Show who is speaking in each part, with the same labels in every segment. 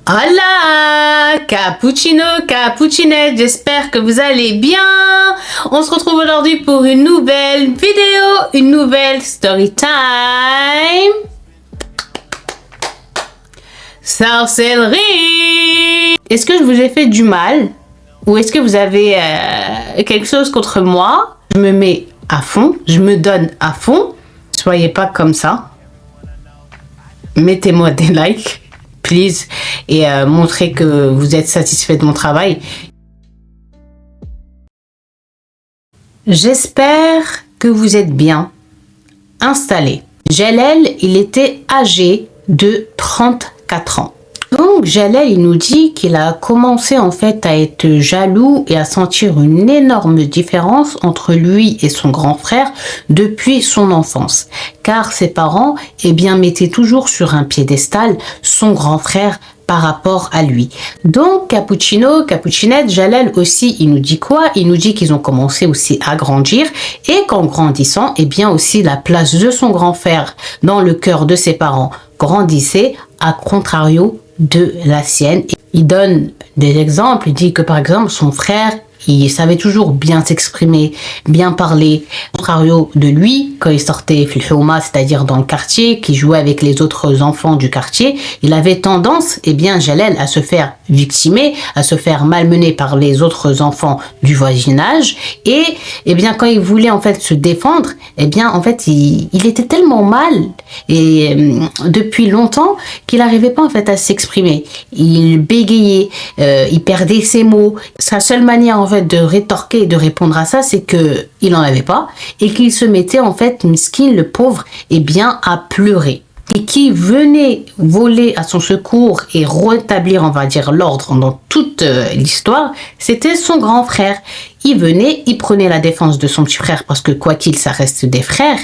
Speaker 1: Hola, cappuccino, cappuccinette, j'espère que vous allez bien. On se retrouve aujourd'hui pour une nouvelle vidéo, une nouvelle story time. Sorcellerie. Est-ce que je vous ai fait du mal ou est-ce que vous avez quelque chose contre moi? Je me mets à fond, je me donne à fond. Soyez pas comme ça. Mettez-moi des likes. Please, et montrer que vous êtes satisfait de mon travail. J'espère que vous êtes bien installés. Jalel, il était âgé de 34 ans. Donc Jalel, il nous dit qu'il a commencé en fait à être jaloux et à sentir une énorme différence entre lui et son grand frère depuis son enfance. Car ses parents, mettaient toujours sur un piédestal son grand frère par rapport à lui. Donc cappuccino, cappuccinette, Jalel aussi, il nous dit quoi? Il nous dit qu'ils ont commencé aussi à grandir et qu'en grandissant, aussi la place de son grand frère dans le cœur de ses parents grandissait, à contrario de la sienne. Il donne des exemples, il dit que par exemple son frère, il savait toujours bien s'exprimer, bien parler, au contrario de lui, quand il sortait filhouma, c'est-à-dire dans le quartier, qui jouait avec les autres enfants du quartier, il avait tendance, Jalel, à se faire victimer, à se faire malmener par les autres enfants du voisinage, et quand il voulait en fait se défendre, il était tellement mal, et depuis longtemps, qu'il n'arrivait pas en fait à s'exprimer. Il bégayait, il perdait ses mots. Sa seule manière en fait de rétorquer et de répondre à ça, c'est que il n'en avait pas et qu'il se mettait en fait, miskin, le pauvre, à pleurer. Et qui venait voler à son secours et rétablir, on va dire, l'ordre dans toute l'histoire, c'était son grand frère. Il venait, il prenait la défense de son petit frère parce que quoi qu'il, ça reste des frères.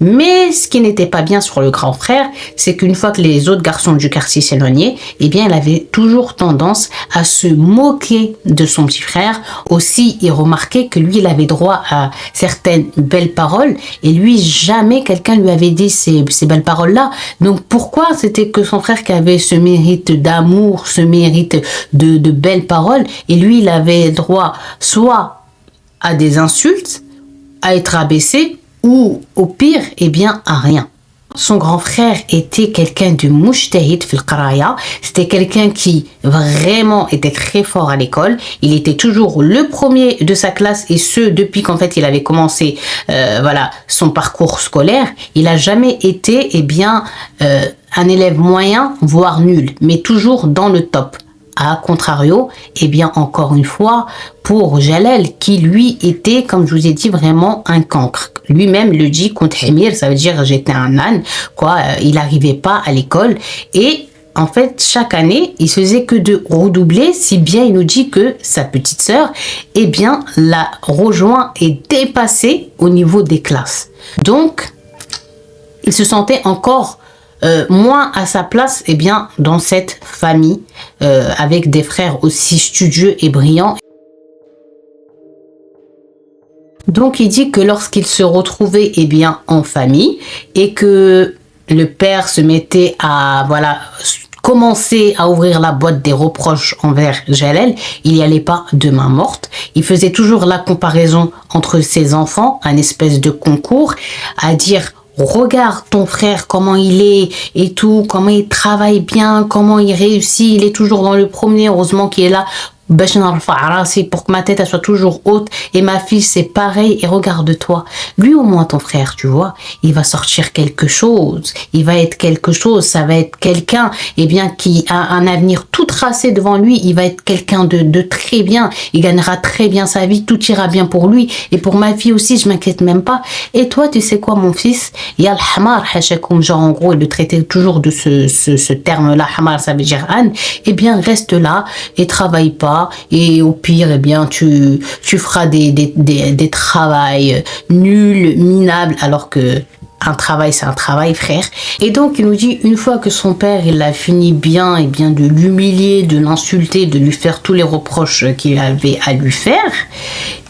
Speaker 1: Mais ce qui n'était pas bien sur le grand frère, c'est qu'une fois que les autres garçons du quartier s'éloignaient, il avait toujours tendance à se moquer de son petit frère. Aussi, il remarquait que lui, il avait droit à certaines belles paroles et lui, jamais quelqu'un lui avait dit ces belles paroles-là. Donc pourquoi c'était que son frère qui avait ce mérite d'amour, ce mérite de belles paroles, et lui, il avait droit soit à des insultes, à être abaissé, ou au pire, à rien. Son grand frère était quelqu'un de mujtahid fil qaraya. C'était quelqu'un qui vraiment était très fort à l'école. Il était toujours le premier de sa classe, et ce depuis qu'en fait il avait commencé son parcours scolaire. Il n'a jamais été un élève moyen, voire nul, mais toujours dans le top. À contrario, encore une fois, pour Jalel, qui lui était, comme je vous ai dit, vraiment un cancre. Lui-même le dit, contre Hamir, ça veut dire j'étais un âne, il n'arrivait pas à l'école. Et en fait, chaque année, il faisait que de redoubler, si bien il nous dit que sa petite sœur, l'a rejoint et dépassé au niveau des classes. Donc, il se sentait encore moins à sa place dans cette famille avec des frères aussi studieux et brillants. Donc il dit que lorsqu'il se retrouvait en famille et que le père se mettait à commencer à ouvrir la boîte des reproches envers Jalel, il n'y allait pas de main morte. Il faisait toujours la comparaison entre ses enfants, un espèce de concours, à dire: regarde ton frère, comment il est et tout, comment il travaille bien, comment il réussit, il est toujours dans le premier, heureusement qu'il est là pour que ma tête elle soit toujours haute, et ma fille c'est pareil, et regarde-toi, lui au moins ton frère, tu vois, il va sortir quelque chose, il va être quelque chose, ça va être quelqu'un qui a un avenir tout tracé devant lui, il va être quelqu'un de très bien, il gagnera très bien sa vie, tout ira bien pour lui, et pour ma fille aussi, je m'inquiète même pas. Et toi, tu sais quoi mon fils, il y a le hamar hachakoum, genre en gros il le traitait toujours de ce terme là, hamar ça veut dire âne, reste là et travaille pas, et au pire tu feras des travails nuls, minables, alors que un travail, c'est un travail, frère. Et donc, il nous dit, une fois que son père, il a fini bien, et bien de l'humilier, de l'insulter, de lui faire tous les reproches qu'il avait à lui faire,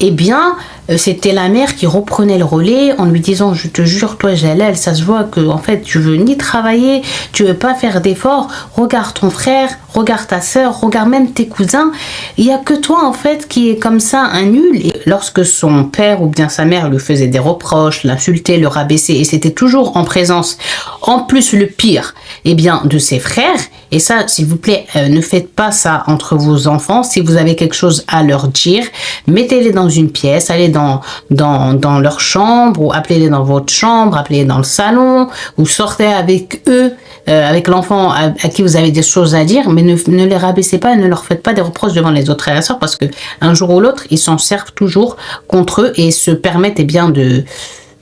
Speaker 1: eh bien, c'était la mère qui reprenait le relais en lui disant, je te jure, toi Jalal, ça se voit que en fait tu veux ni travailler, tu veux pas faire d'efforts, regarde ton frère, regarde ta sœur, regarde même tes cousins, il y a que toi en fait qui est comme ça un nul. Et lorsque son père ou bien sa mère lui faisait des reproches, l'insultait, le rabaissait, et c'était toujours en présence, en plus le pire, eh bien de ses frères. Et ça, s'il vous plaît, ne faites pas ça entre vos enfants. Si vous avez quelque chose à leur dire, mettez-les dans une pièce, allez dans leur chambre, ou appelez-les dans votre chambre, appelez-les dans le salon, ou sortez avec eux, avec l'enfant à qui vous avez des choses à dire, mais ne les rabaissez pas, ne leur faites pas des reproches devant les autres frères et sœurs, parce que un jour ou l'autre, ils s'en servent toujours contre eux et se permettent bien de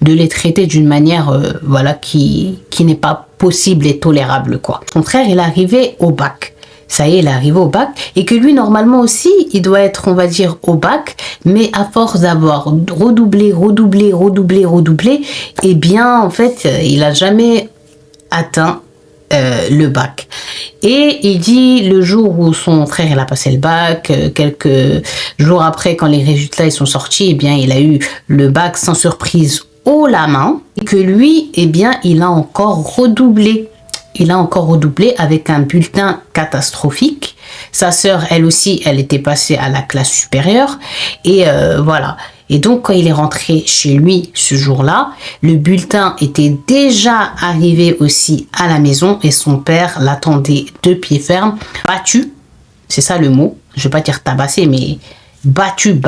Speaker 1: les traiter d'une manière voilà qui n'est pas possible et tolérable, quoi. Son frère, il est arrivé au bac. Ça y est, il est arrivé au bac, et que lui, normalement aussi, il doit être, on va dire, au bac, mais à force d'avoir redoublé, eh bien, en fait, il a jamais atteint le bac. Et il dit, le jour où son frère il a passé le bac, quelques jours après, quand les résultats ils sont sortis, eh bien, il a eu le bac sans surprise haut la main, et que lui, eh bien, il a encore redoublé. Il a encore redoublé avec un bulletin catastrophique. Sa sœur, elle aussi, elle était passée à la classe supérieure. Et voilà. Et donc, quand il est rentré chez lui ce jour-là, le bulletin était déjà arrivé aussi à la maison et son père l'attendait de pied ferme, battu. C'est ça le mot. Je ne vais pas dire tabassé, mais battu,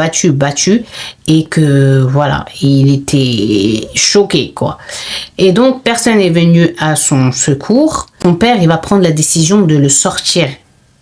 Speaker 1: et que voilà, il était choqué, quoi. Et donc, personne n'est venu à son secours. Son père, il va prendre la décision de le sortir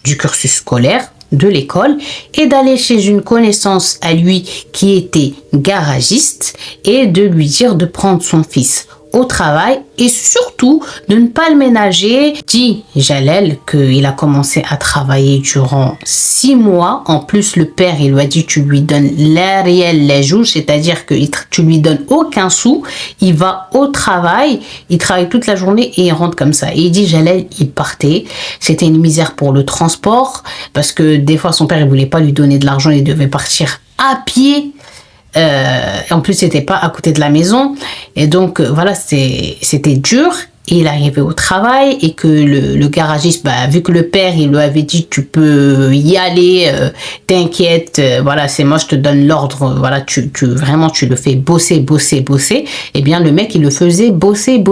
Speaker 1: du cursus scolaire, de l'école, et d'aller chez une connaissance à lui qui était garagiste, et de lui dire de prendre son fils au travail et surtout de ne pas le ménager. Dit Jalal qu'il a commencé à travailler durant 6 mois. En plus, le père, il lui a dit, tu lui donnes l'ariel les jours, c'est-à-dire que tu lui donnes aucun sou. Il va au travail, il travaille toute la journée et il rentre comme ça. Et il dit, Jalal, il partait. C'était une misère pour le transport parce que des fois, son père, il voulait pas lui donner de l'argent, il devait partir à pied. En plus, c'était pas à côté de la maison. Et donc, voilà, c'était dur. Et il arrivait au travail et que le garagiste, bah, vu que le père, il lui avait dit, tu peux y aller, t'inquiète, voilà, c'est moi, je te donne l'ordre, voilà, vraiment, tu le fais bosser. Eh bien, le mec, il le faisait bosser.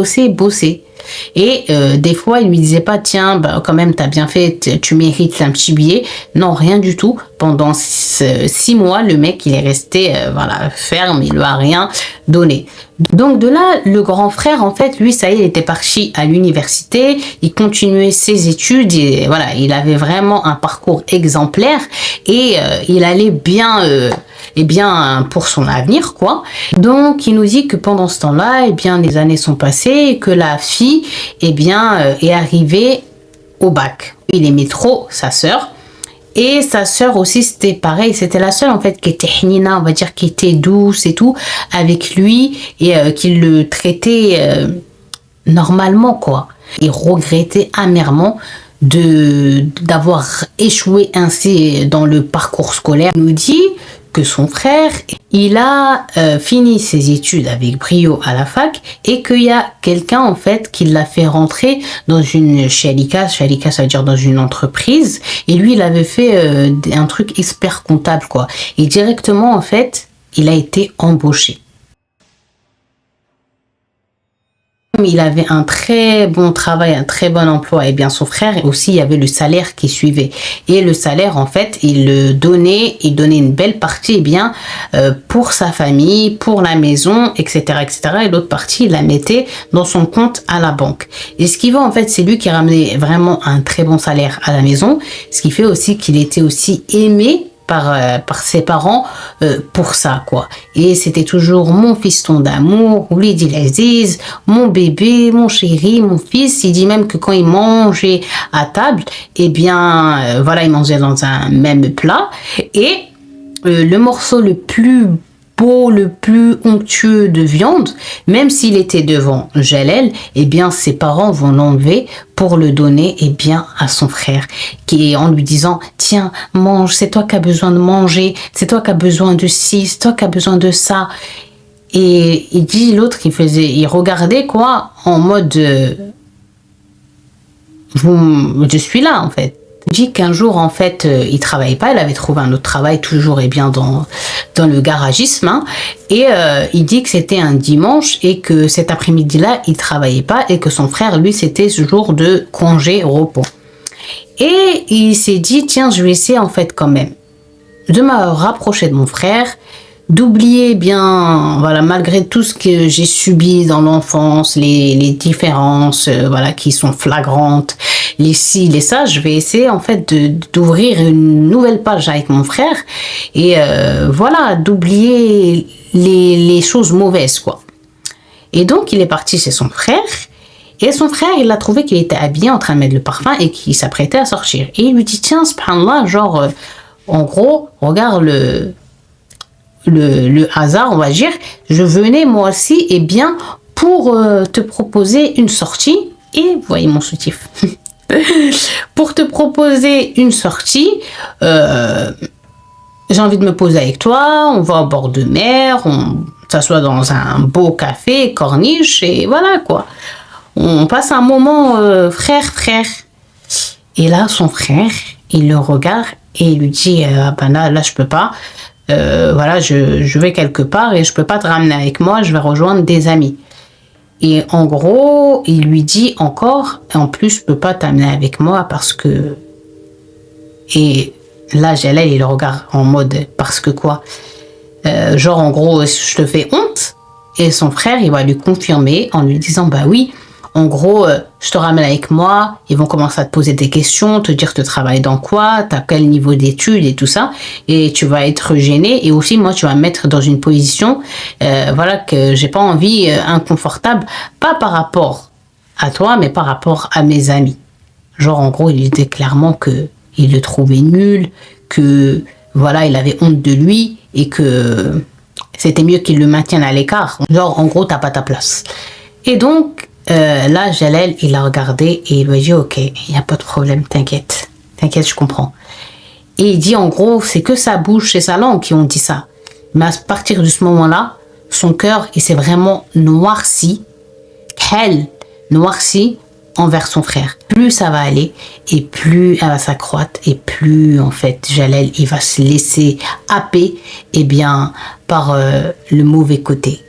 Speaker 1: Et des fois, il lui disait pas, tiens, bah, quand même, t'as bien fait, tu mérites un petit billet. Non, rien du tout. Pendant 6 mois, le mec, il est resté voilà, ferme, il lui a rien donné. Donc de là, le grand frère, en fait, lui, ça y est, il était parti à l'université, il continuait ses études, et voilà, il avait vraiment un parcours exemplaire et il allait bien, eh bien, pour son avenir, quoi. Donc, il nous dit que pendant ce temps-là, eh bien, les années sont passées et que la fille, eh bien, est arrivée au bac. Il aimait trop sa sœur. Et sa sœur aussi, c'était pareil. C'était la seule, en fait, qui était hnina, on va dire, qui était douce et tout, avec lui, et qui le traitait normalement, quoi. Il regrettait amèrement d'avoir échoué ainsi dans le parcours scolaire. Il nous dit que son frère, il a fini ses études avec brio à la fac et qu'il y a quelqu'un en fait qui l'a fait rentrer dans une sharika, ça veut dire dans une entreprise, et lui il avait fait un truc expert comptable, quoi, et directement en fait il a été embauché. Il avait un très bon travail, un très bon emploi, et bien son frère aussi, il y avait le salaire qui suivait. Et le salaire, en fait, il donnait une belle partie, eh bien, pour sa famille, pour la maison, etc., Et l'autre partie, il la mettait dans son compte à la banque. Et ce qui va, en fait, c'est lui qui ramenait vraiment un très bon salaire à la maison, ce qui fait aussi qu'il était aussi aimé par ses parents pour ça, quoi. Et c'était toujours mon fiston d'amour, Oulidi Aziz, mon bébé, mon chéri, mon fils. Il dit même que quand il mangeait à table, eh bien, voilà, il mangeait dans un même plat. Et le morceau le plus pot le plus onctueux de viande, même s'il était devant Jalal, eh bien ses parents vont l'enlever pour le donner eh bien à son frère, qui est en lui disant tiens mange, c'est toi qui as besoin de manger, c'est toi qui as besoin de ci, c'est toi qui as besoin de ça. Et il dit l'autre il regardait quoi en mode je suis là en fait. Il dit qu'un jour en fait il travaillait pas, il avait trouvé un autre travail toujours et bien dans le garagisme hein, et il dit que c'était un dimanche et que cet après-midi là il travaillait pas et que son frère lui c'était ce jour de congé repos. Et il s'est dit tiens je vais essayer en fait quand même de me rapprocher de mon frère, d'oublier bien, voilà, malgré tout ce que j'ai subi dans l'enfance, les différences, voilà, qui sont flagrantes, les ci, les ça, je vais essayer en fait d'ouvrir une nouvelle page avec mon frère et voilà, d'oublier les choses mauvaises, quoi. Et donc, il est parti chez son frère. Et son frère, il a trouvé qu'il était habillé en train de mettre le parfum et qu'il s'apprêtait à sortir. Et il lui dit, tiens, subhanallah, genre, en gros, regarde le hasard, on va dire, je venais moi aussi, eh bien, pour te proposer une sortie. Et vous voyez mon soutif. Pour te proposer une sortie, j'ai envie de me poser avec toi, on va au bord de mer, on s'assoit dans un beau café, corniche, et voilà quoi. On passe un moment frère. Et là, son frère, il le regarde et il lui dit ah ben là je peux pas. Voilà, je vais quelque part et je peux pas te ramener avec moi, je vais rejoindre des amis. Et en gros, il lui dit encore, et en plus, je peux pas t'amener avec moi parce que... Et là, Jalal, il le regarde en mode, parce que quoi? Genre, en gros, je te fais honte. Et son frère, il va lui confirmer en lui disant, bah oui, en gros, je te ramène avec moi, ils vont commencer à te poser des questions, te dire tu travailles dans quoi, t'as quel niveau d'études et tout ça, et tu vas être gêné, et aussi moi tu vas me mettre dans une position, voilà, que j'ai pas envie, inconfortable, pas par rapport à toi, mais par rapport à mes amis. Genre en gros, il disait clairement que il le trouvait nul, que voilà, il avait honte de lui, et que c'était mieux qu'il le maintienne à l'écart. Genre en gros, t'as pas ta place. Et donc, là, Jalal, il a regardé et il lui a dit, ok, il n'y a pas de problème, t'inquiète, je comprends. Et il dit, en gros, c'est que sa bouche et sa langue qui ont dit ça. Mais à partir de ce moment-là, son cœur, il s'est vraiment noirci, envers son frère. Plus ça va aller, et plus elle va s'accroître, et plus, en fait, Jalal, il va se laisser happer, eh bien, par le mauvais côté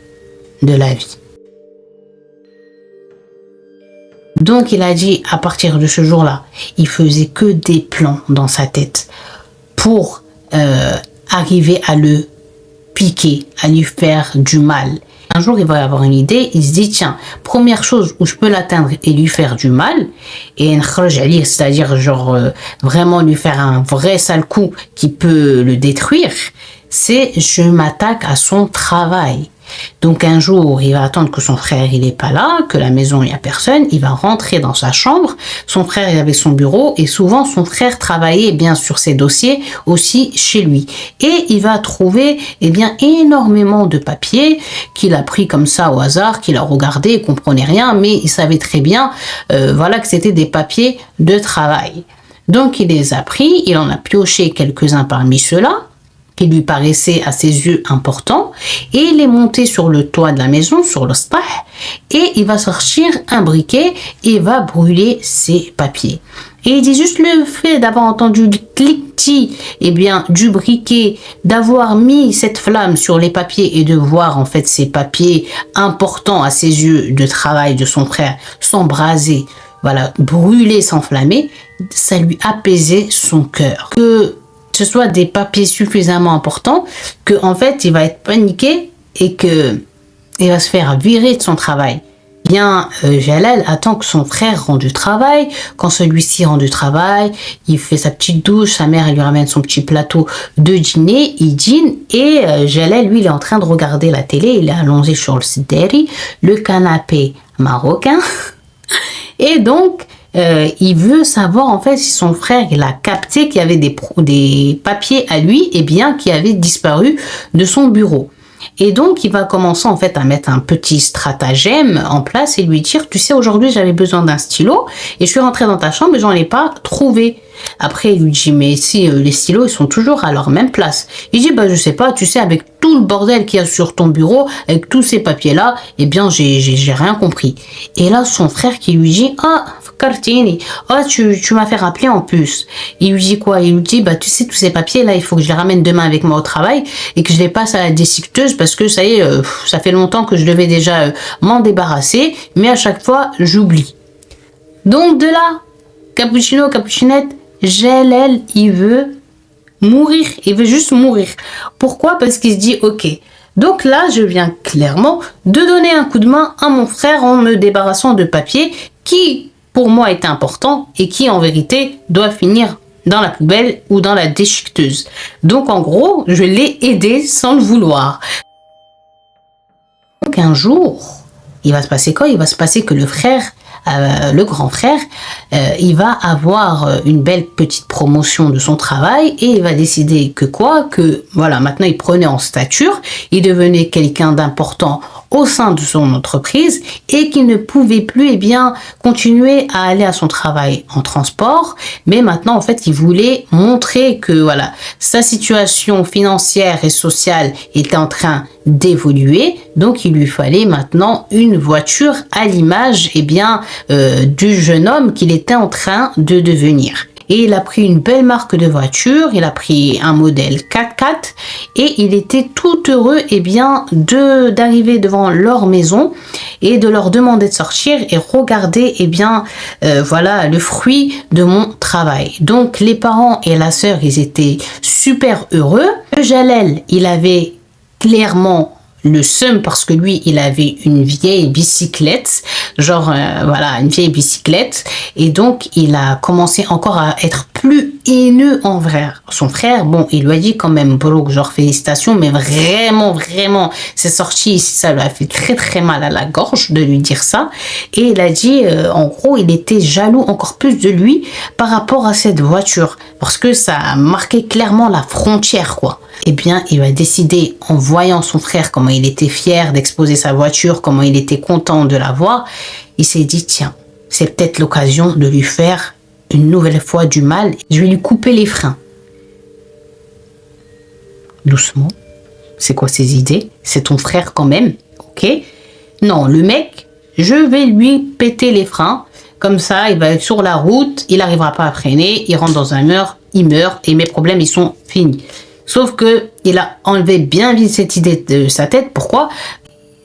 Speaker 1: de la vie. Donc, il a dit, à partir de ce jour-là, il faisait que des plans dans sa tête pour arriver à le piquer, à lui faire du mal. Un jour, il va avoir une idée, il se dit, tiens, première chose où je peux l'atteindre et lui faire du mal, et c'est-à-dire genre vraiment lui faire un vrai sale coup qui peut le détruire, c'est je m'attaque à son travail. Donc un jour, il va attendre que son frère il est pas là, que la maison il y a personne, il va rentrer dans sa chambre, son frère il avait son bureau et souvent son frère travaillait bien sur ses dossiers aussi chez lui. Et il va trouver bien énormément de papiers qu'il a pris comme ça au hasard, qu'il a regardé, il comprenait rien, mais il savait très bien voilà que c'était des papiers de travail. Donc il les a pris, il en a pioché quelques-uns parmi ceux-là qui lui paraissait à ses yeux important, et il est monté sur le toit de la maison, sur le stah, et il va sortir un briquet et va brûler ses papiers. Et il dit juste le fait d'avoir entendu le cliquetis, bien, du briquet, d'avoir mis cette flamme sur les papiers et de voir en fait ces papiers importants à ses yeux de travail de son frère s'embraser, voilà, brûler, s'enflammer, ça lui apaisait son cœur. Que ce soit des papiers suffisamment importants que en fait il va être paniqué et que il va se faire virer de son travail. Bien, Jalal attend que son frère rentre du travail. Quand celui-ci rentre du travail, il fait sa petite douche, sa mère elle lui ramène son petit plateau de dîner, il dîne et Jalal lui il est en train de regarder la télé, il est allongé sur le sideri, le canapé marocain et donc il veut savoir en fait si son frère il a capté qu'il y avait des papiers à lui et bien qui avaient disparu de son bureau. Et donc, il va commencer en fait à mettre un petit stratagème en place et lui dire, tu sais, aujourd'hui, j'avais besoin d'un stylo et je suis rentrée dans ta chambre et j'en ai pas trouvé. Après, il lui dit, mais si les stylos, ils sont toujours à leur même place. Il dit, bah, je sais pas, tu sais, avec tout le bordel qu'il y a sur ton bureau, avec tous ces papiers-là, eh bien, j'ai rien compris. Et là, son frère qui lui dit, ah, Cartini, oh, tu m'as fait rappeler en plus. Il lui dit quoi? Il lui dit, bah, tu sais, tous ces papiers-là, il faut que je les ramène demain avec moi au travail et que je les passe à la déchiqueteuse parce que ça y est, ça fait longtemps que je devais déjà m'en débarrasser, mais à chaque fois, j'oublie. Donc, de là, cappuccino, cappuccinette, Jalel, il veut mourir. Il veut juste mourir. Pourquoi? Parce qu'il se dit, ok, donc là, je viens clairement de donner un coup de main à mon frère en me débarrassant de papiers qui, pour moi, est important et qui, en vérité, doit finir dans la poubelle ou dans la déchiqueteuse. Donc, en gros, je l'ai aidé sans le vouloir. Donc, un jour, il va se passer quoi? Il va se passer que le frère, le grand frère, il va avoir une belle petite promotion de son travail et il va décider que quoi? Que voilà, maintenant il prenait en stature, il devenait quelqu'un d'important au sein de son entreprise et qu'il ne pouvait plus continuer à aller à son travail en transport, mais maintenant en fait il voulait montrer que voilà, sa situation financière et sociale était en train d'évoluer, donc il lui fallait maintenant une voiture à l'image du jeune homme qu'il était en train de devenir. Et il a pris une belle marque de voiture, il a pris un modèle 4x4 et il était tout heureux d'arriver devant leur maison et de leur demander de sortir et regarder voilà le fruit de mon travail. Donc les parents et la sœur, ils étaient super heureux. Jalel, il avait clairement le seum parce que lui, il avait une vieille bicyclette, une vieille bicyclette. Et donc, il a commencé encore à être plus haineux envers son frère. Bon, il lui a dit quand même, bro, félicitations, mais vraiment, c'est sorti ici, ça lui a fait très, très mal à la gorge de lui dire ça. Et il a dit, en gros, il était jaloux encore plus de lui par rapport à cette voiture. Parce que ça a marqué clairement la frontière, quoi. Eh bien, il a décidé, en voyant son frère, comment il était fier d'exposer sa voiture, comment il était content de la voir, il s'est dit, tiens, c'est peut-être l'occasion de lui faire une nouvelle fois du mal. Je vais lui couper les freins. Doucement. C'est quoi ces idées? C'est ton frère quand même, ok? Non, le mec, je vais lui péter les freins. Comme ça, il va être sur la route, il n'arrivera pas à freiner, il rentre dans un mur, il meurt et mes problèmes, ils sont finis. Sauf que il a enlevé bien vite cette idée de sa tête. Pourquoi?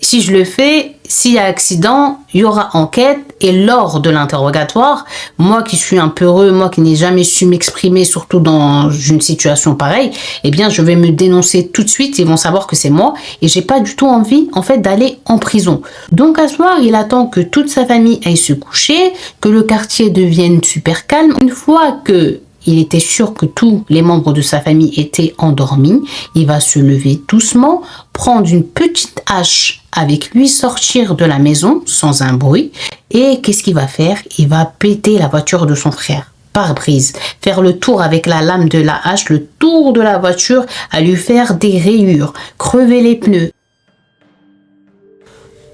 Speaker 1: Si je le fais, s'il y a accident, il y aura enquête et lors de l'interrogatoire, moi qui suis un peureux, moi qui n'ai jamais su m'exprimer, surtout dans une situation pareille, eh bien, je vais me dénoncer tout de suite. Ils vont savoir que c'est moi et j'ai pas du tout envie, en fait, d'aller en prison. Donc, à ce soir, il attend que toute sa famille aille se coucher, que le quartier devienne super calme. Une fois que il était sûr que tous les membres de sa famille étaient endormis. Il va se lever doucement, prendre une petite hache avec lui, sortir de la maison sans un bruit. Et qu'est-ce qu'il va faire? Il va péter la voiture de son frère. Pare-brise, faire le tour avec la lame de la hache, le tour de la voiture, à lui faire des rayures, crever les pneus.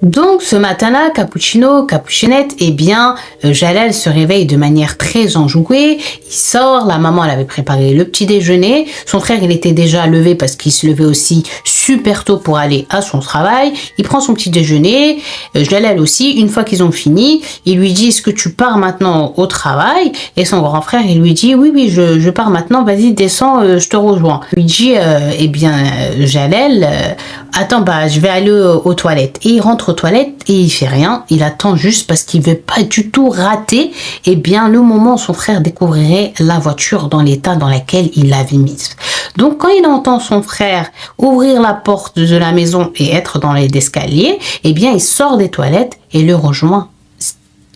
Speaker 1: Donc, ce matin-là, cappuccino, cappuccinette, Jalel se réveille de manière très enjouée. Il sort, la maman, elle avait préparé le petit déjeuner. Son frère, il était déjà levé parce qu'il se levait aussi super tôt pour aller à son travail. Il prend son petit déjeuner. Jalel aussi, une fois qu'ils ont fini, il lui dit, est-ce que tu pars maintenant au travail? Et son grand frère, il lui dit, oui, je pars maintenant, vas-y, descends, je te rejoins. Il lui dit, Jalel, attends, je vais aller aux toilettes. Et il rentre aux toilettes et il fait rien. Il attend juste parce qu'il veut pas du tout rater, le moment où son frère découvrirait la voiture dans l'état dans lequel il l'avait mise. Donc, quand il entend son frère ouvrir la porte de la maison et être dans les escaliers, il sort des toilettes et le rejoint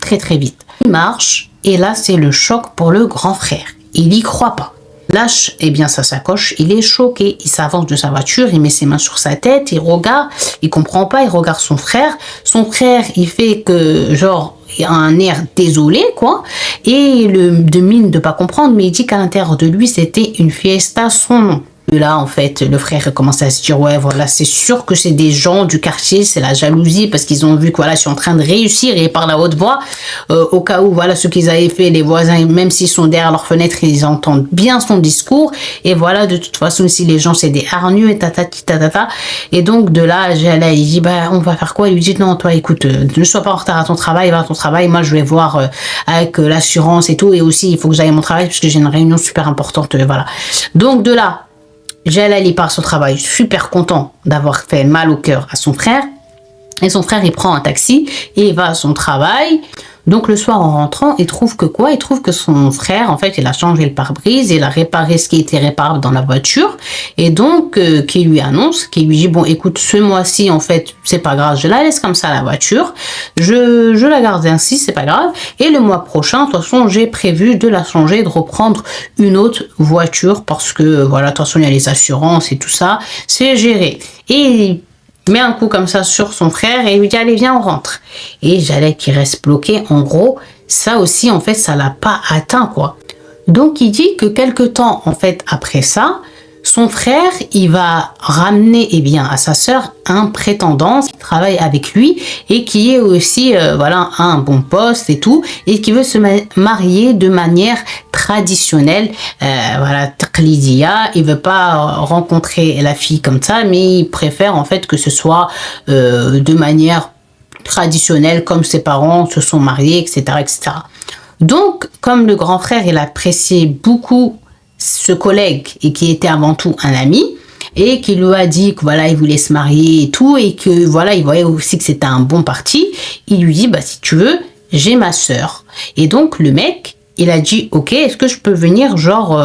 Speaker 1: très, très vite. Il marche et là, c'est le choc pour le grand frère. Il y croit pas. Lâche, sa sacoche, il est choqué, il s'avance de sa voiture, il met ses mains sur sa tête, il regarde, il comprend pas, il regarde son frère, il fait que, il a un air désolé, quoi, et de mine de pas comprendre, mais il dit qu'à l'intérieur de lui, c'était une fiesta son nom. Et là, en fait, le frère commence à se dire, ouais, voilà, c'est sûr que c'est des gens du quartier, c'est la jalousie, parce qu'ils ont vu que, voilà, je suis en train de réussir, et par la haute voix, au cas où, voilà, ce qu'ils avaient fait, les voisins, même s'ils sont derrière leur fenêtre, ils entendent bien son discours, et voilà, de toute façon, si les gens, c'est des hargneux, et tatati, tatata, et donc, de là, Jalal, il dit, bah, on va faire quoi? Il lui dit, non, toi, écoute, ne sois pas en retard à ton travail, va à ton travail, moi, je vais voir avec l'assurance et tout, et aussi, il faut que j'aille à mon travail, parce que j'ai une réunion super importante, voilà. Donc, de là, Jalal, il part son travail, super content d'avoir fait mal au cœur à son frère. Et son frère, il prend un taxi et il va à son travail. Donc, le soir, en rentrant, il trouve que quoi? Il trouve que son frère, en fait, il a changé le pare-brise, il a réparé ce qui était réparable dans la voiture. Et donc, qui lui annonce, qui lui dit, bon, écoute, ce mois-ci, en fait, c'est pas grave, je la laisse comme ça, la voiture. Je la garde ainsi, c'est pas grave. Et le mois prochain, de toute façon, j'ai prévu de la changer, de reprendre une autre voiture parce que, voilà, de toute façon, il y a les assurances et tout ça. C'est géré. Et met un coup comme ça sur son frère et lui dit, allez, viens, on rentre. Et Jalal qui reste bloqué, en gros, ça aussi, en fait, ça l'a pas atteint, quoi. Donc, il dit que quelque temps, en fait, après ça, son frère, il va ramener, eh bien, à sa sœur un prétendant qui travaille avec lui et qui est aussi, voilà, à un bon poste et tout, et qui veut se marier de manière traditionnelle, voilà, taqlidiya. Il veut pas rencontrer la fille comme ça, mais il préfère, en fait, que ce soit de manière traditionnelle, comme ses parents se sont mariés, etc., etc. Donc, comme le grand frère, il appréciait beaucoup ce collègue et qui était avant tout un ami et qui lui a dit que voilà, il voulait se marier et tout, et que voilà, il voyait aussi que c'était un bon parti, il lui dit, bah, si tu veux, j'ai ma sœur. Et donc, le mec, il a dit, ok, est-ce que je peux venir, genre,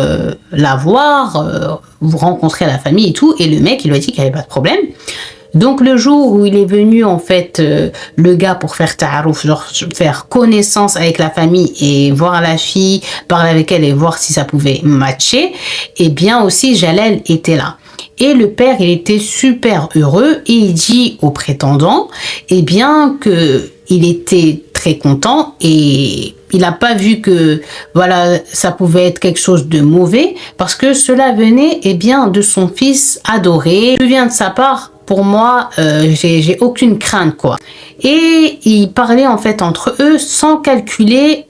Speaker 1: la voir, vous rencontrer la famille et tout? Et le mec, il lui a dit qu'il n'y avait pas de problème. Donc, le jour où il est venu, en fait, le gars pour faire ta'aruf, genre faire connaissance avec la famille et voir la fille, parler avec elle et voir si ça pouvait matcher, eh bien aussi, Jalal était là. Et le père, il était super heureux et il dit au prétendant, eh bien, que il était très content et il n'a pas vu que, voilà, ça pouvait être quelque chose de mauvais parce que cela venait, eh bien, de son fils adoré. Je viens de sa part. Pour moi, j'ai aucune crainte, quoi. Et ils parlaient en fait entre eux sans calculer,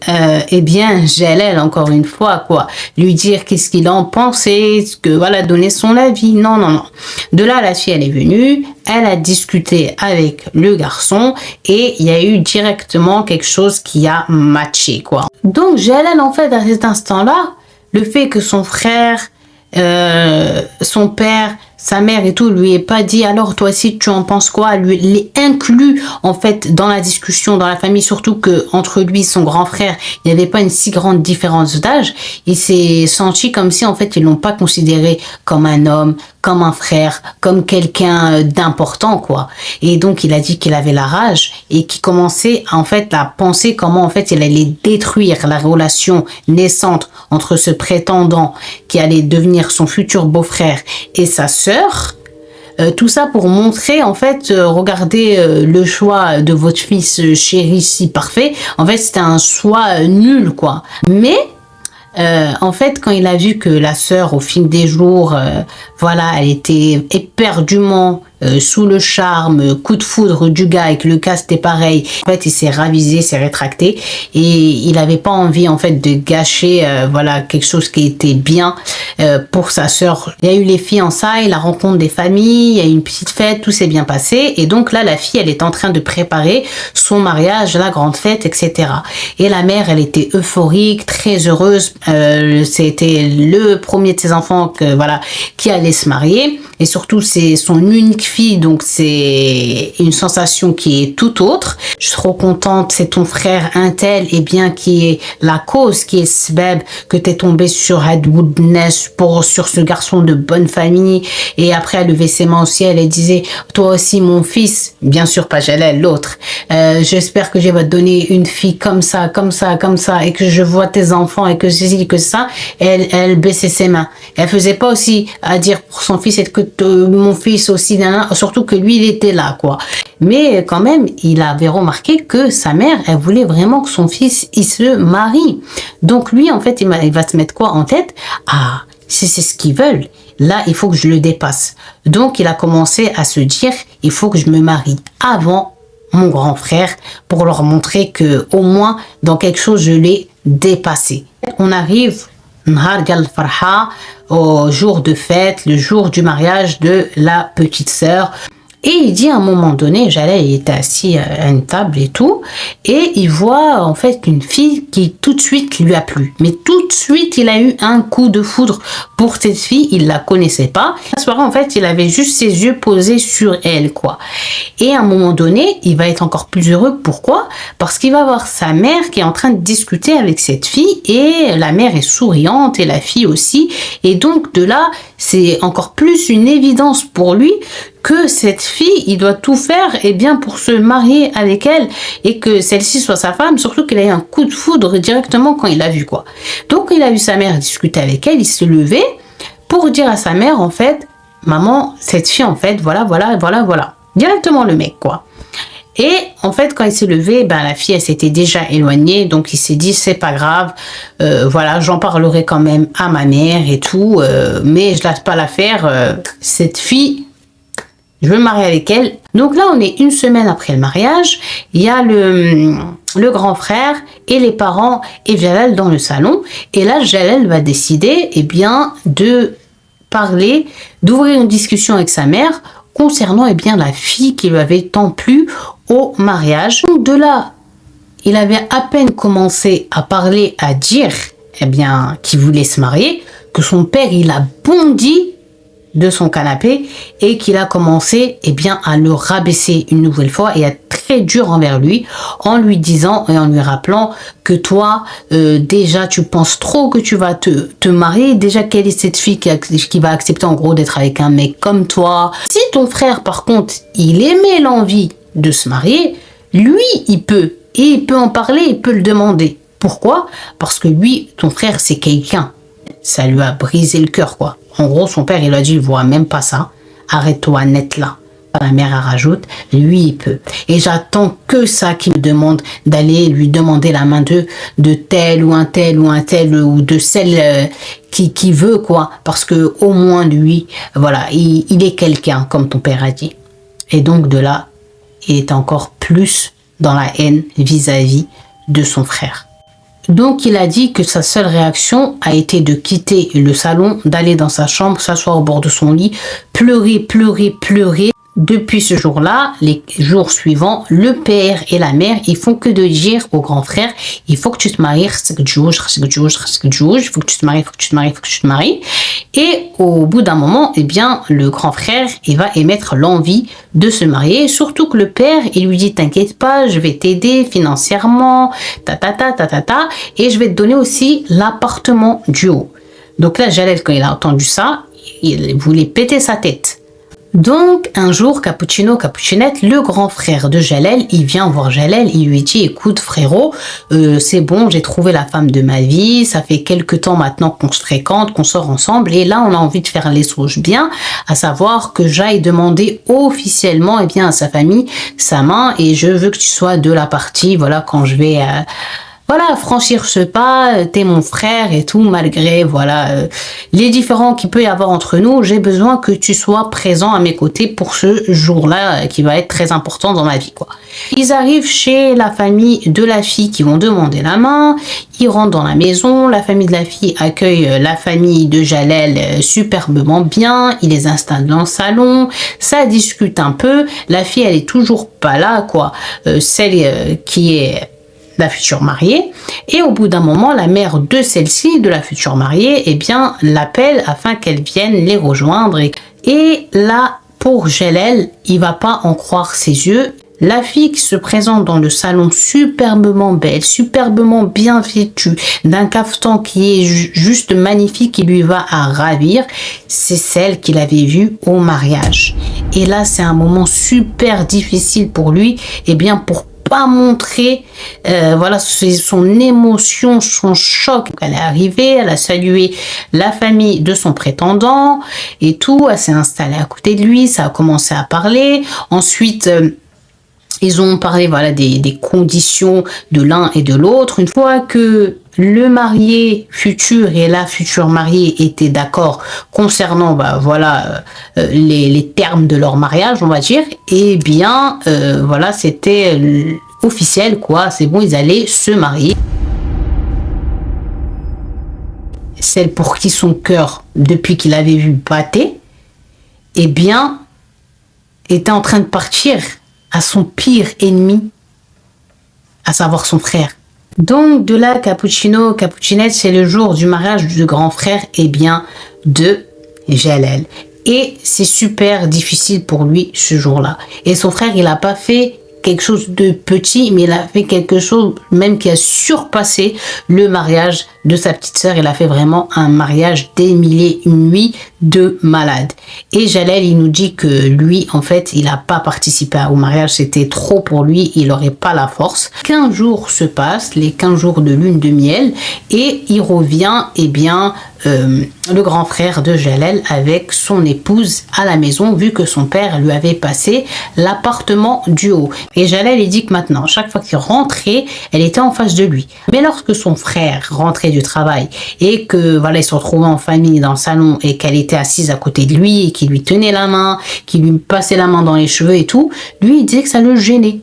Speaker 1: eh bien, Jalal, encore une fois, quoi, lui dire qu'est-ce qu'il en pensait, que voilà, donner son avis. Non, non, non. De là, la fille, elle est venue, elle a discuté avec le garçon et il y a eu directement quelque chose qui a matché, quoi. Donc, Jalal, en fait, à cet instant-là, le fait que son frère, son père, sa mère et tout lui est pas dit, alors toi aussi tu en penses quoi, lui les inclus en fait dans la discussion dans la famille, surtout que entre lui et son grand frère il n'y avait pas une si grande différence d'âge. Il s'est senti comme si en fait ils l'ont pas considéré comme un homme, comme un frère, comme quelqu'un d'important, quoi. Et donc il a dit qu'il avait la rage et qu'il commençait en fait à penser comment en fait il allait détruire la relation naissante entre ce prétendant qui allait devenir son futur beau-frère et sa sœur. Tout ça pour montrer, en fait, regardez le choix de votre fils chéri si parfait. En fait, c'était un choix nul, quoi. Mais, en fait, quand il a vu que la sœur, au fil des jours, voilà, elle était éperdument sous le charme, coup de foudre du gars et que le cas c'était pareil. En fait, il s'est ravisé, s'est rétracté et il n'avait pas envie en fait de gâcher voilà quelque chose qui était bien pour sa sœur. Il y a eu les fiançailles, la rencontre des familles, il y a eu une petite fête, tout s'est bien passé et donc là la fille elle est en train de préparer son mariage, la grande fête, etc. Et la mère elle était euphorique, très heureuse. C'était le premier de ses enfants que voilà qui allait se marier et surtout c'est son unique fille, donc c'est une sensation qui est tout autre. Je suis trop contente, c'est ton frère Intel, et bien qui est la cause, qui est Sbeb, que t'es tombé sur Hadwoodness sur ce garçon de bonne famille. Et après elle levait ses mains au ciel et disait, toi aussi mon fils, bien sûr pas Jalal, l'autre, j'espère que je vais te donner une fille comme ça, comme ça, comme ça, et que je vois tes enfants et que ceci, que ça. Elle baissait ses mains. Elle faisait pas aussi à dire pour son fils et que mon fils aussi, surtout que lui il était là, quoi. Mais quand même il avait remarqué que sa mère elle voulait vraiment que son fils il se marie. Donc lui en fait il va se mettre quoi en tête? Ah, c'est ce qu'ils veulent. là, il faut que je le dépasse. Donc, il a commencé à se dire, il faut que je me marie avant mon grand frère pour leur montrer que au moins, dans quelque chose, je l'ai dépassé. On arrive Nahar Gal Farha, au jour de fête, le jour du mariage de la petite sœur. Et il dit à un moment donné, Jalal il était assis à une table et tout, et il voit en fait une fille qui tout de suite lui a plu. Mais tout de suite, il a eu un coup de foudre pour cette fille, il la connaissait pas. La soirée, en fait, il avait juste ses yeux posés sur elle, quoi. Et à un moment donné, il va être encore plus heureux. Pourquoi? Parce qu'il va voir sa mère qui est en train de discuter avec cette fille, et la mère est souriante, et la fille aussi. Et donc, de là, c'est encore plus une évidence pour lui que cette fille, il doit tout faire bien pour se marier avec elle et que celle-ci soit sa femme, surtout qu'il a eu un coup de foudre directement quand il l'a vu, quoi. Donc, il a vu sa mère discuter avec elle, il s'est levé pour dire à sa mère, en fait, maman, cette fille, en fait, voilà. Directement le mec, quoi. Et en fait, quand il s'est levé, la fille, elle s'était déjà éloignée. Donc, il s'est dit, c'est pas grave. Voilà, j'en parlerai quand même à ma mère et tout. Mais je lâche pas l'affaire. Cette fille, je veux me marier avec elle. Donc là, on est une semaine après le mariage. Il y a le grand frère et les parents et Jalal dans le salon. Et là, Jalal va décider, de parler, d'ouvrir une discussion avec sa mère concernant la fille qui lui avait tant plu au mariage. Donc de là, il avait à peine commencé à parler, à dire qu'il voulait se marier, que son père, il a bondi de son canapé et qu'il a commencé à le rabaisser une nouvelle fois et à être très dur envers lui en lui disant et en lui rappelant que toi déjà tu penses trop que tu vas te marier, déjà quelle est cette fille qui va accepter en gros d'être avec un mec comme toi. Si ton frère par contre il aimait l'envie de se marier, lui il peut en parler, il peut le demander. Pourquoi? Parce que lui, ton frère, c'est quelqu'un, ça lui a brisé le cœur, quoi. En gros, son père, il a dit, il voit même pas ça. Arrête-toi net là. La mère, elle rajoute, lui, il peut. Et j'attends que ça qu'il me demande d'aller lui demander la main de tel ou un tel ou de celle qui veut, quoi. Parce que au moins, lui, voilà, il est quelqu'un, comme ton père a dit. Et donc, de là, il est encore plus dans la haine vis-à-vis de son frère. Donc, il a dit que sa seule réaction a été de quitter le salon, d'aller dans sa chambre, s'asseoir au bord de son lit, pleurer. Depuis ce jour-là, les jours suivants, le père et la mère, ils font que de dire au grand frère, il faut que tu te maries, il faut que tu te maries. Et au bout d'un moment, le grand frère, il va émettre l'envie de se marier, surtout que le père, il lui dit, t'inquiète pas, je vais t'aider financièrement, et je vais te donner aussi l'appartement du haut. Donc là, Jalal, quand il a entendu ça, il voulait péter sa tête. Donc, un jour, Cappuccino, Cappuccinette, le grand frère de Jalal, il vient voir Jalal, il lui dit, écoute frérot, c'est bon, j'ai trouvé la femme de ma vie, ça fait quelque temps maintenant qu'on se fréquente, qu'on sort ensemble, et là, on a envie de faire les choses bien, à savoir que j'aille demander officiellement, à sa famille, sa main, et je veux que tu sois de la partie, voilà, quand je vais... franchir ce pas, t'es mon frère et tout, malgré, les différends qu'il peut y avoir entre nous, j'ai besoin que tu sois présent à mes côtés pour ce jour-là qui va être très important dans ma vie, quoi. Ils arrivent chez la famille de la fille qui vont demander la main, ils rentrent dans la maison, la famille de la fille accueille la famille de Jalal superbement bien, ils les installent dans le salon, ça discute un peu, la fille elle est toujours pas là, quoi, celle qui est la future mariée, et au bout d'un moment, la mère de celle-ci, de la future mariée, l'appelle afin qu'elle vienne les rejoindre. Et là, pour Jalal, il va pas en croire ses yeux. La fille qui se présente dans le salon superbement belle, superbement bien vêtue, d'un caftan qui est juste magnifique, qui lui va à ravir, c'est celle qu'il avait vue au mariage. Et là, c'est un moment super difficile pour lui, pour pas montrer son émotion, son choc. Elle est arrivée, elle a salué la famille de son prétendant et tout, elle s'est installée à côté de lui, ça a commencé à parler. Ensuite, Ils ont parlé voilà des conditions de l'un et de l'autre. Une fois que le marié futur et la future mariée étaient d'accord concernant voilà les termes de leur mariage, on va dire, et bien voilà, c'était officiel quoi, c'est bon, ils allaient se marier. Celle pour qui son cœur, depuis qu'il avait vu battait, eh bien, était en train de partir à son pire ennemi, à savoir son frère. Donc, de là, Cappuccino, Cappuccinette, c'est le jour du mariage du grand frère, eh bien, de Jalal. Et c'est super difficile pour lui ce jour-là. Et son frère, il n'a pas fait quelque chose de petit, mais il a fait quelque chose même qui a surpassé le mariage de sa petite sœur. Il a fait vraiment un mariage des milliers une nuit de malade. Et Jalal, il nous dit que lui, en fait, il n'a pas participé au mariage. C'était trop pour lui. Il n'aurait pas la force. 15 jours se passent, les 15 jours de lune de miel, et il revient, eh bien, le grand frère de Jalal avec son épouse à la maison, vu que son père lui avait passé l'appartement du haut. Et Jalal, il dit que maintenant, chaque fois qu'il rentrait, elle était en face de lui. Mais lorsque son frère rentrait du travail et que voilà, ils se retrouvaient en famille dans le salon et qu'elle était assise à côté de lui et qu'il lui tenait la main, qu'il lui passait la main dans les cheveux et tout, lui, il disait que ça le gênait.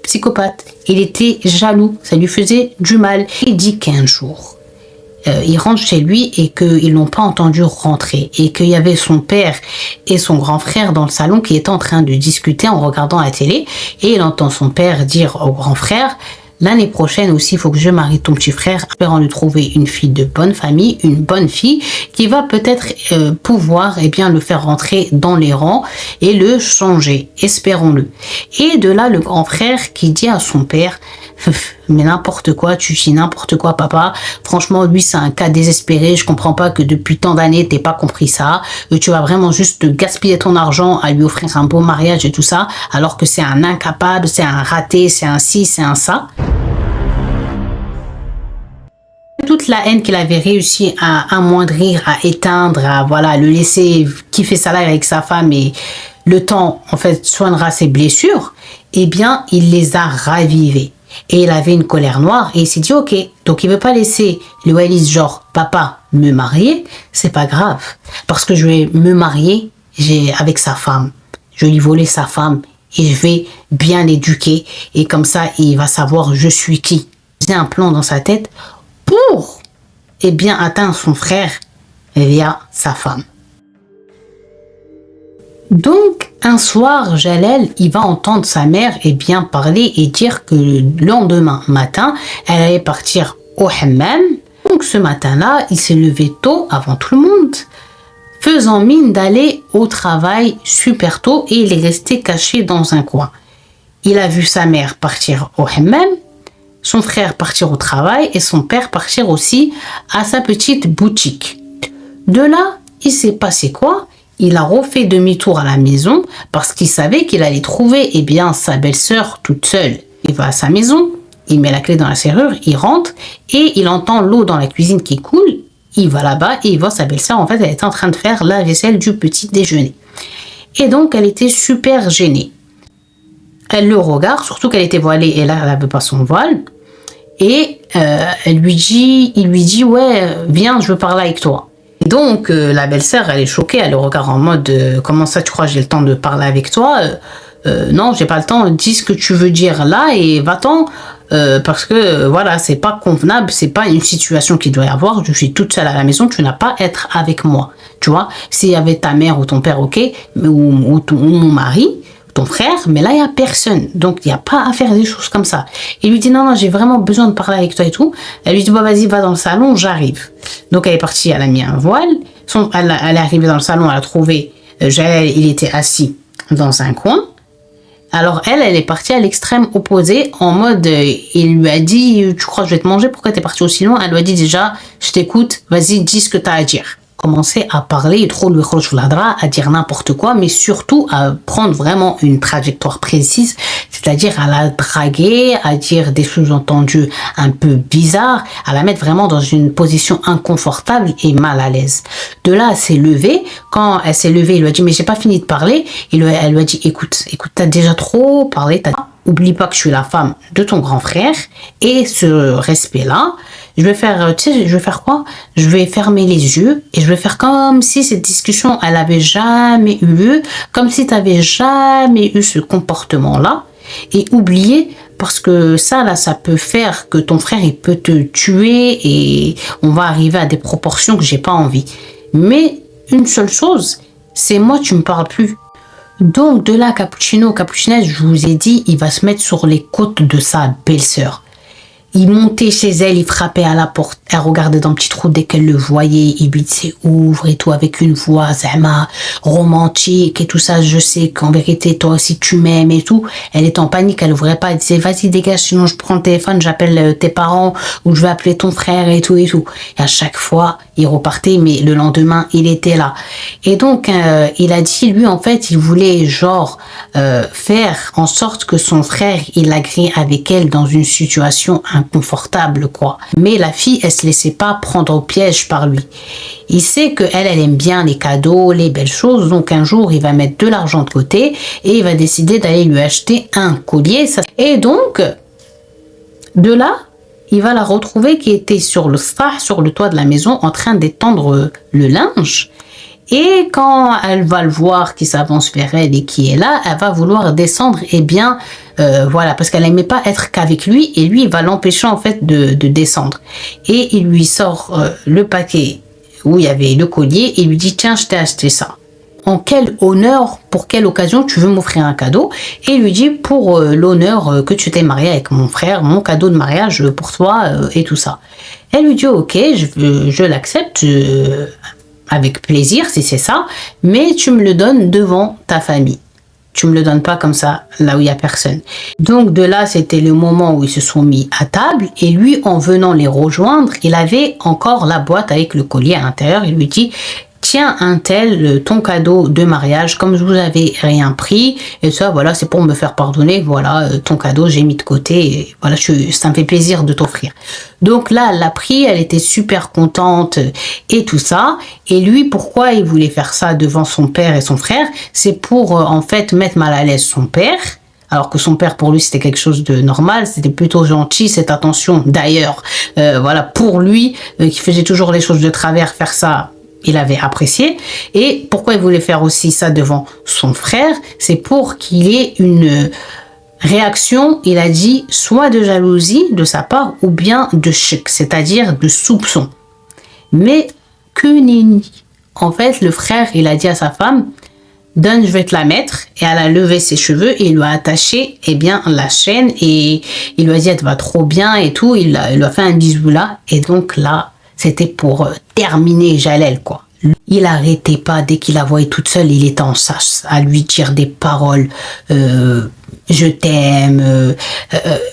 Speaker 1: Psychopathe. Il était jaloux. Ça lui faisait du mal. Il dit qu'un jour, il rentre chez lui et qu'ils l'ont pas entendu rentrer et qu'il y avait son père et son grand frère dans le salon qui étaient en train de discuter en regardant la télé, et il entend son père dire au grand frère: l'année prochaine aussi, il faut que je marie ton petit frère, espérant lui trouver une fille de bonne famille, une bonne fille qui va peut-être pouvoir bien le faire rentrer dans les rangs et le changer, espérons-le. Et de là, le grand frère qui dit à son père: mais n'importe quoi, tu dis n'importe quoi papa, franchement lui c'est un cas désespéré, je comprends pas que depuis tant d'années t'aies pas compris ça, tu vas vraiment juste gaspiller ton argent à lui offrir un beau mariage et tout ça, alors que c'est un incapable, c'est un raté, c'est un ci, c'est un ça. Toute la haine qu'il avait réussi à amoindrir, à éteindre, à voilà, le laisser kiffer sa life avec sa femme, et le temps en fait soignera ses blessures, eh bien il les a ravivées. Et il avait une colère noire et il s'est dit ok, donc il veut pas laisser le Wallis genre papa me marier, c'est pas grave, parce que je vais me marier avec sa femme, je vais lui voler sa femme et je vais bien l'éduquer, et comme ça il va savoir je suis qui. Il a un plan dans sa tête pour bien atteindre son frère via sa femme. Donc, un soir, Jalal, il va entendre sa mère bien parler et dire que le lendemain matin, elle allait partir au hammam. Donc, ce matin-là, il s'est levé tôt, avant tout le monde, faisant mine d'aller au travail super tôt, et il est resté caché dans un coin. Il a vu sa mère partir au hammam, son frère partir au travail et son père partir aussi à sa petite boutique. De là, il s'est passé quoi? Il a refait demi-tour à la maison parce qu'il savait qu'il allait trouver bien sa belle-sœur toute seule. Il va à sa maison, il met la clé dans la serrure, il rentre et il entend l'eau dans la cuisine qui coule. Il va là-bas et il voit sa belle-sœur. En fait, elle était en train de faire la vaisselle du petit déjeuner. Et donc, elle était super gênée. Elle le regarde, surtout qu'elle était voilée et là, elle n'avait pas son voile. Et il lui dit ouais, viens, je veux parler avec toi. Donc, la belle-sœur, elle est choquée, elle le regarde en mode comment ça, tu crois j'ai le temps de parler avec toi? Non, j'ai pas le temps, dis ce que tu veux dire là et va-t'en, parce que voilà, c'est pas convenable, c'est pas une situation qu'il doit y avoir. Je suis toute seule à la maison, tu n'as pas à être avec moi, tu vois. S'il y avait ta mère ou ton père, ok, ou mon mari, ton frère, mais là il y a personne, donc il n'y a pas à faire des choses comme ça. Il lui dit non, j'ai vraiment besoin de parler avec toi et tout. Elle lui dit bah vas-y, va dans le salon, j'arrive. Donc elle est partie, elle a mis un voile, elle est arrivée dans le salon, elle a trouvé Jalal, il était assis dans un coin. Alors elle est partie à l'extrême opposé, en mode il lui a dit tu crois que je vais te manger, pourquoi t'es partie aussi loin? Elle lui a dit déjà je t'écoute, vas-y dis ce que t'as à dire. Commencer à parler trop le à dire n'importe quoi, mais surtout à prendre vraiment une trajectoire précise, c'est-à-dire à la draguer, à dire des sous-entendus un peu bizarres, à la mettre vraiment dans une position inconfortable et mal à l'aise. De là, elle s'est levée. Quand elle s'est levée, il lui a dit mais j'ai pas fini de parler. Elle lui a dit écoute, t'as déjà trop parlé, oublie pas que je suis la femme de ton grand frère et ce respect-là, je vais faire, tu sais, je vais faire quoi? Je vais fermer les yeux et je vais faire comme si cette discussion, elle avait jamais eu lieu, comme si tu n'avais jamais eu ce comportement-là et oublier parce que ça, là, ça peut faire que ton frère, il peut te tuer et on va arriver à des proportions que j'ai pas envie. Mais une seule chose, c'est moi, tu me parles plus. Donc, de là, Cappuccinette, je vous ai dit, il va se mettre sur les côtes de sa belle-sœur. Il montait chez elle, il frappait à la porte, elle regardait dans le petit trou dès qu'elle le voyait, il lui disait ouvre et tout avec une voix zama, romantique et tout ça. Je sais qu'en vérité toi aussi tu m'aimes et tout. Elle était en panique, elle ouvrait pas, elle disait vas-y dégage sinon je prends le téléphone, j'appelle tes parents ou je vais appeler ton frère et tout et tout. Et à chaque fois il repartait, mais le lendemain il était là. Et donc il a dit lui en fait il voulait genre faire en sorte que son frère il agrée avec elle dans une situation inconfortable quoi. Mais la fille elle se laissait pas prendre au piège par lui. Il sait que elle aime bien les cadeaux, les belles choses, donc un jour il va mettre de l'argent de côté et il va décider d'aller lui acheter un collier. Et donc de là il va la retrouver qui était sur le toit de la maison en train d'étendre le linge. Et quand elle va le voir qui s'avance vers elle et qui est là, elle va vouloir descendre, et bien voilà, parce qu'elle n'aimait pas être qu'avec lui et lui il va l'empêcher en fait de descendre. Et il lui sort le paquet où il y avait le collier et il lui dit tiens je t'ai acheté ça. En quel honneur, pour quelle occasion tu veux m'offrir un cadeau? Et il lui dit pour l'honneur que tu t'es marié avec mon frère, mon cadeau de mariage pour toi et tout ça. Elle lui dit ok je l'accepte. Avec plaisir si c'est ça, mais tu me le donnes devant ta famille. Tu me le donnes pas comme ça, là où il y a personne. Donc de là, c'était le moment où ils se sont mis à table et lui, en venant les rejoindre, il avait encore la boîte avec le collier à l'intérieur. Il lui dit tiens un tel ton cadeau de mariage comme vous avez rien pris et ça voilà c'est pour me faire pardonner, voilà ton cadeau j'ai mis de côté et voilà ça me fait plaisir de t'offrir. Donc là elle l'a pris, elle était super contente et tout ça. Et lui pourquoi il voulait faire ça devant son père et son frère, c'est pour en fait mettre mal à l'aise son père. Alors que son père, pour lui, c'était quelque chose de normal, c'était plutôt gentil, cette attention. D'ailleurs, voilà, pour lui, qui faisait toujours les choses de travers, faire ça, il avait apprécié. Et pourquoi il voulait faire aussi ça devant son frère, c'est pour qu'il y ait une réaction, il a dit, soit de jalousie de sa part, ou bien de shirk, c'est-à-dire de soupçon. Mais que nenni. En fait, le frère, il a dit à sa femme, donne, je vais te la mettre. Et elle a levé ses cheveux et il lui a attaché eh bien, la chaîne et il lui a dit, elle te va trop bien et tout. Il lui a fait un bisou là. Et donc là, c'était pour terminer Jalel, quoi. Il arrêtait pas, dès qu'il la voyait toute seule, il était en sas à lui dire des paroles, je t'aime,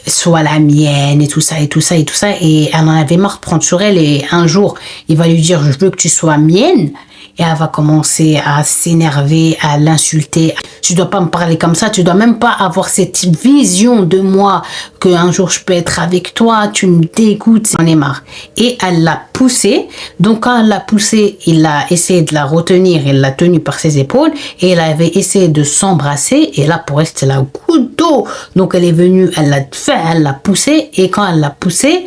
Speaker 1: sois la mienne, et tout ça, et tout ça, et tout ça. Et elle en avait marre de prendre sur elle. Et un jour, il va lui dire, je veux que tu sois mienne. Et elle va commencer à s'énerver, à l'insulter. Tu dois pas me parler comme ça, tu dois même pas avoir cette vision de moi qu'un jour je peux être avec toi, tu me dégoûtes, j'en ai marre. Et elle l'a poussée. Donc quand elle l'a poussée, il a essayé de la retenir, il l'a tenue par ses épaules et elle avait essayé de s'embrasser. Et là pour elle c'était la goutte d'eau. Donc elle est venue, elle l'a poussée et quand elle l'a poussée,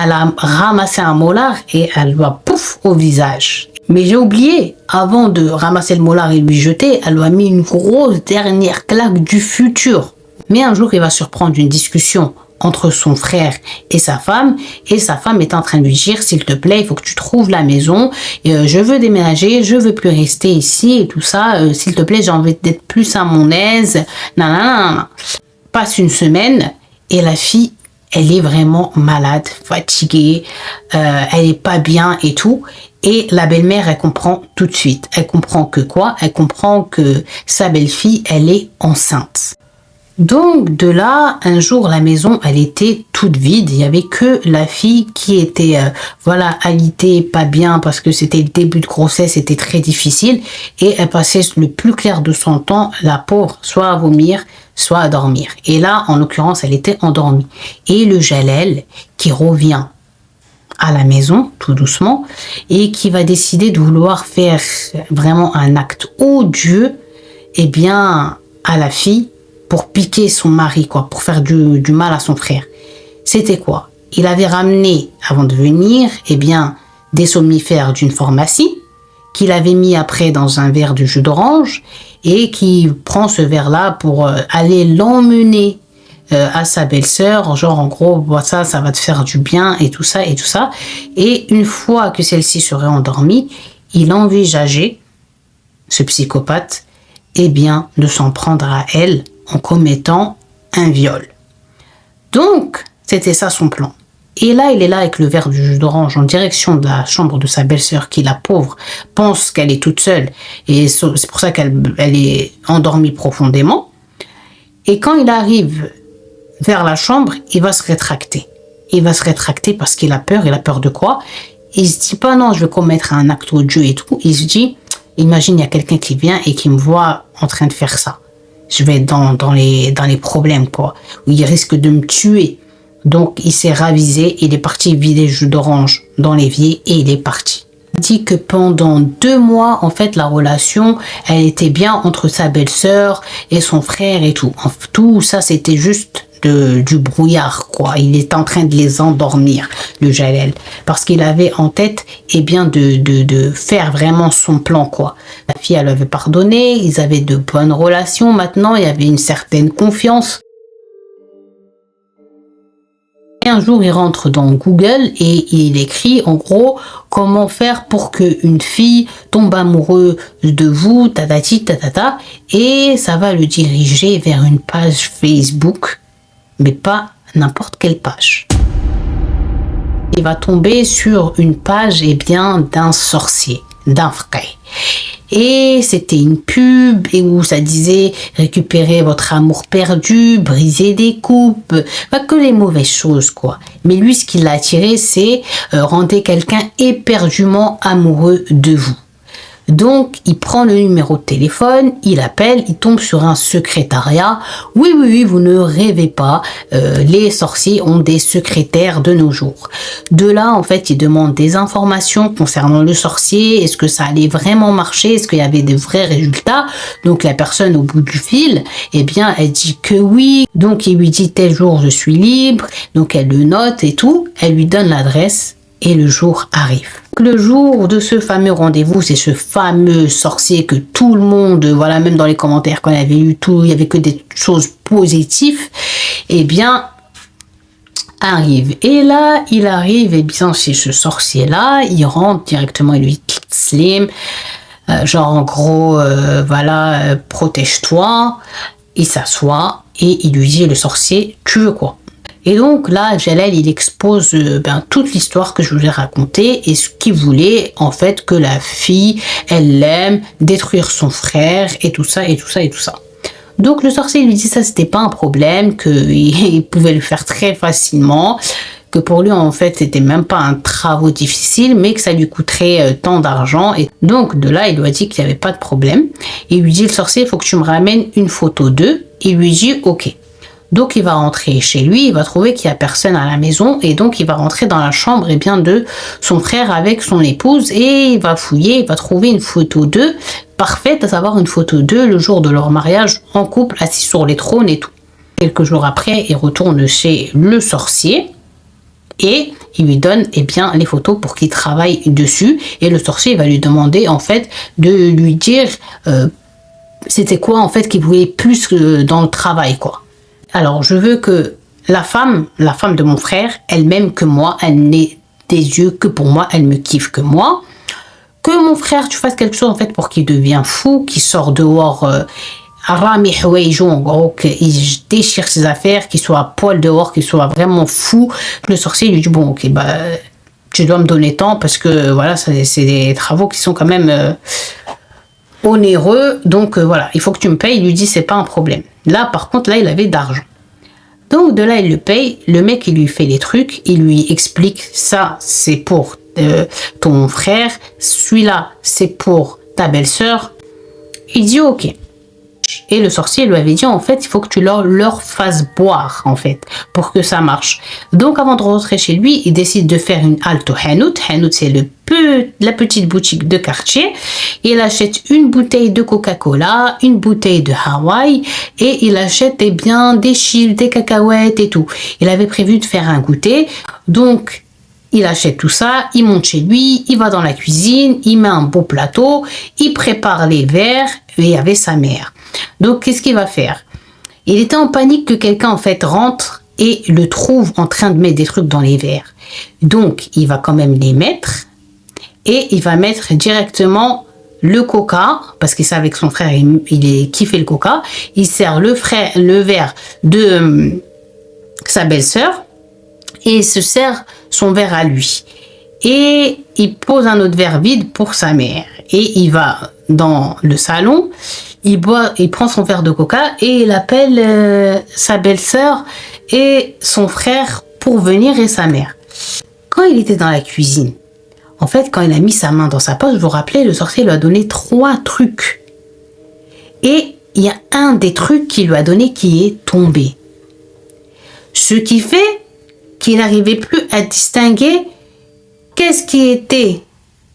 Speaker 1: elle a ramassé un molar et elle lui a pouf au visage. Mais j'ai oublié, avant de ramasser le molar et lui jeter, elle lui a mis une grosse dernière claque du futur. Mais un jour, il va surprendre une discussion entre son frère et sa femme est en train de lui dire, s'il te plaît, il faut que tu trouves la maison, je veux déménager, je veux plus rester ici et tout ça, s'il te plaît, j'ai envie d'être plus à mon aise, nanana. Passe une semaine et la fille, elle est vraiment malade, fatiguée, elle est pas bien et tout. Et la belle-mère, elle comprend tout de suite. Elle comprend que quoi? Elle comprend que sa belle-fille, elle est enceinte. Donc, de là, un jour, la maison, elle était toute vide. Il y avait que la fille qui était, voilà, alitée, pas bien, parce que c'était le début de grossesse, c'était très difficile. Et elle passait le plus clair de son temps, la pauvre, soit à vomir, soit à dormir. Et là, en l'occurrence, elle était endormie. Et le Jalel, qui revient à la maison, tout doucement, et qui va décider de vouloir faire vraiment un acte odieux, eh bien, à la fille, pour piquer son mari, quoi, pour faire du mal à son frère. C'était quoi? Il avait ramené, avant de venir, eh bien, des somnifères d'une pharmacie, qu'il avait mis après dans un verre de jus d'orange, et qui prend ce verre-là pour aller l'emmener à sa belle-sœur, genre en gros, ça va te faire du bien, et tout ça, et tout ça. Et une fois que celle-ci serait endormie, il envisageait, ce psychopathe, eh bien, de s'en prendre à elle en commettant un viol. Donc, c'était ça son plan. Et là, il est là avec le verre de jus d'orange en direction de la chambre de sa belle-sœur qui, la pauvre, pense qu'elle est toute seule. Et c'est pour ça qu'elle est endormie profondément. Et quand il arrive vers la chambre, il va se rétracter. Il va se rétracter parce qu'il a peur. Il a peur de quoi? Il se dit pas non, je vais commettre un acte odieux et tout. Il se dit, imagine, il y a quelqu'un qui vient et qui me voit en train de faire ça. Je vais être dans les problèmes, quoi. Où il risque de me tuer. Donc, il s'est ravisé, il est parti vider le jus d'orange dans l'évier et il est parti. Il dit que pendant 2 mois, en fait, la relation, elle était bien entre sa belle-sœur et son frère et tout. Tout ça, c'était juste du brouillard, quoi. Il était en train de les endormir, le Jalel. Parce qu'il avait en tête, eh bien, de faire vraiment son plan, quoi. La fille, elle avait pardonné, ils avaient de bonnes relations. Maintenant, il y avait une certaine confiance. Un jour, il rentre dans Google et il écrit en gros comment faire pour qu'une fille tombe amoureuse de vous, tatati, tatata, et ça va le diriger vers une page Facebook, mais pas n'importe quelle page. Il va tomber sur une page, eh bien, d'un sorcier, d'un frère. Et c'était une pub et où ça disait récupérer votre amour perdu, briser des coupes, pas que les mauvaises choses, quoi. Mais lui, ce qui l'a attiré, c'est rendez quelqu'un éperdument amoureux de vous. Donc, il prend le numéro de téléphone, il appelle, il tombe sur un secrétariat. Oui, vous ne rêvez pas, les sorciers ont des secrétaires de nos jours. De là, en fait, il demande des informations concernant le sorcier. Est-ce que ça allait vraiment marcher? Est-ce qu'il y avait de vrais résultats? Donc, la personne au bout du fil, eh bien, elle dit que oui. Donc, il lui dit tel jour, je suis libre. Donc, elle le note et tout. Elle lui donne l'adresse et le jour arrive. Le jour de ce fameux rendez-vous, c'est ce fameux sorcier que tout le monde, voilà, même dans les commentaires qu'on avait lu, tout, il y avait que des choses positives, eh bien, arrive. Et là, il arrive, et bien, c'est ce sorcier-là, il rentre directement, il lui dit slim, genre en gros, voilà, protège-toi, il s'assoit, et il lui dit, le sorcier, tu veux quoi? Et donc là, Jalel, il expose toute l'histoire que je vous ai racontée et ce qu'il voulait, en fait, que la fille, elle l'aime, détruire son frère et tout ça, et tout ça, et tout ça. Donc le sorcier lui dit ça, c'était pas un problème, qu'il pouvait le faire très facilement, que pour lui, en fait, c'était même pas un travail difficile, mais que ça lui coûterait tant d'argent. Et donc de là, il lui a dit qu'il n'y avait pas de problème. Il lui dit, le sorcier, il faut que tu me ramènes une photo d'eux. Il lui dit, ok. Donc, il va rentrer chez lui, il va trouver qu'il n'y a personne à la maison et donc il va rentrer dans la chambre de son frère avec son épouse et il va fouiller, il va trouver une photo d'eux parfaite, à savoir une photo d'eux le jour de leur mariage en couple, assis sur les trônes et tout. Quelques jours après, il retourne chez le sorcier et il lui donne les photos pour qu'il travaille dessus et le sorcier va lui demander en fait de lui dire c'était quoi en fait qu'il voulait plus dans le travail, quoi. Alors, je veux que la femme de mon frère, elle m'aime que moi, elle n'ait des yeux que pour moi, elle me kiffe que moi. Que mon frère, tu fasses quelque chose en fait pour qu'il devienne fou, qu'il sort dehors, en gros, qu'il déchire ses affaires, qu'il soit à poil dehors, qu'il soit vraiment fou. Le sorcier lui dit, bon, ok, tu dois me donner temps parce que voilà, c'est des travaux qui sont quand même onéreux, donc voilà, il faut que tu me payes. Il lui dit, c'est pas un problème. Là, par contre, là, il avait d'argent. Donc, de là, il le paye. Le mec, il lui fait les trucs. Il lui explique, ça, c'est pour ton frère. Celui-là, c'est pour ta belle-sœur. Il dit, ok. Et le sorcier lui avait dit, en fait, il faut que tu leur fasses boire, en fait, pour que ça marche. Donc, avant de rentrer chez lui, il décide de faire une halte au Hanout. Hanout, c'est le la petite boutique de quartier. Il achète une bouteille de Coca-Cola, une bouteille de Hawaï et il achète eh bien des chips, des cacahuètes et tout. Il avait prévu de faire un goûter. Donc, il achète tout ça, il monte chez lui, il va dans la cuisine, il met un beau plateau, il prépare les verres et il y avait sa mère. Donc, qu'est-ce qu'il va faire? Il était en panique que quelqu'un en fait rentre et le trouve en train de mettre des trucs dans les verres. Donc, il va quand même les mettre et il va mettre directement le coca, parce qu'il savait que son frère, il kiffait le coca. Il sert le verre de sa belle-sœur et il se sert son verre à lui. Et il pose un autre verre vide pour sa mère. Et il va dans le salon, il prend son verre de coca et il appelle sa belle-sœur et son frère pour venir et sa mère. Quand il était dans la cuisine, en fait, quand il a mis sa main dans sa poche, vous vous rappelez, le sorcier lui a donné 3 trucs. Et il y a un des trucs qu'il lui a donné qui est tombé. Ce qui fait qu'il n'arrivait plus à distinguer qu'est-ce qui était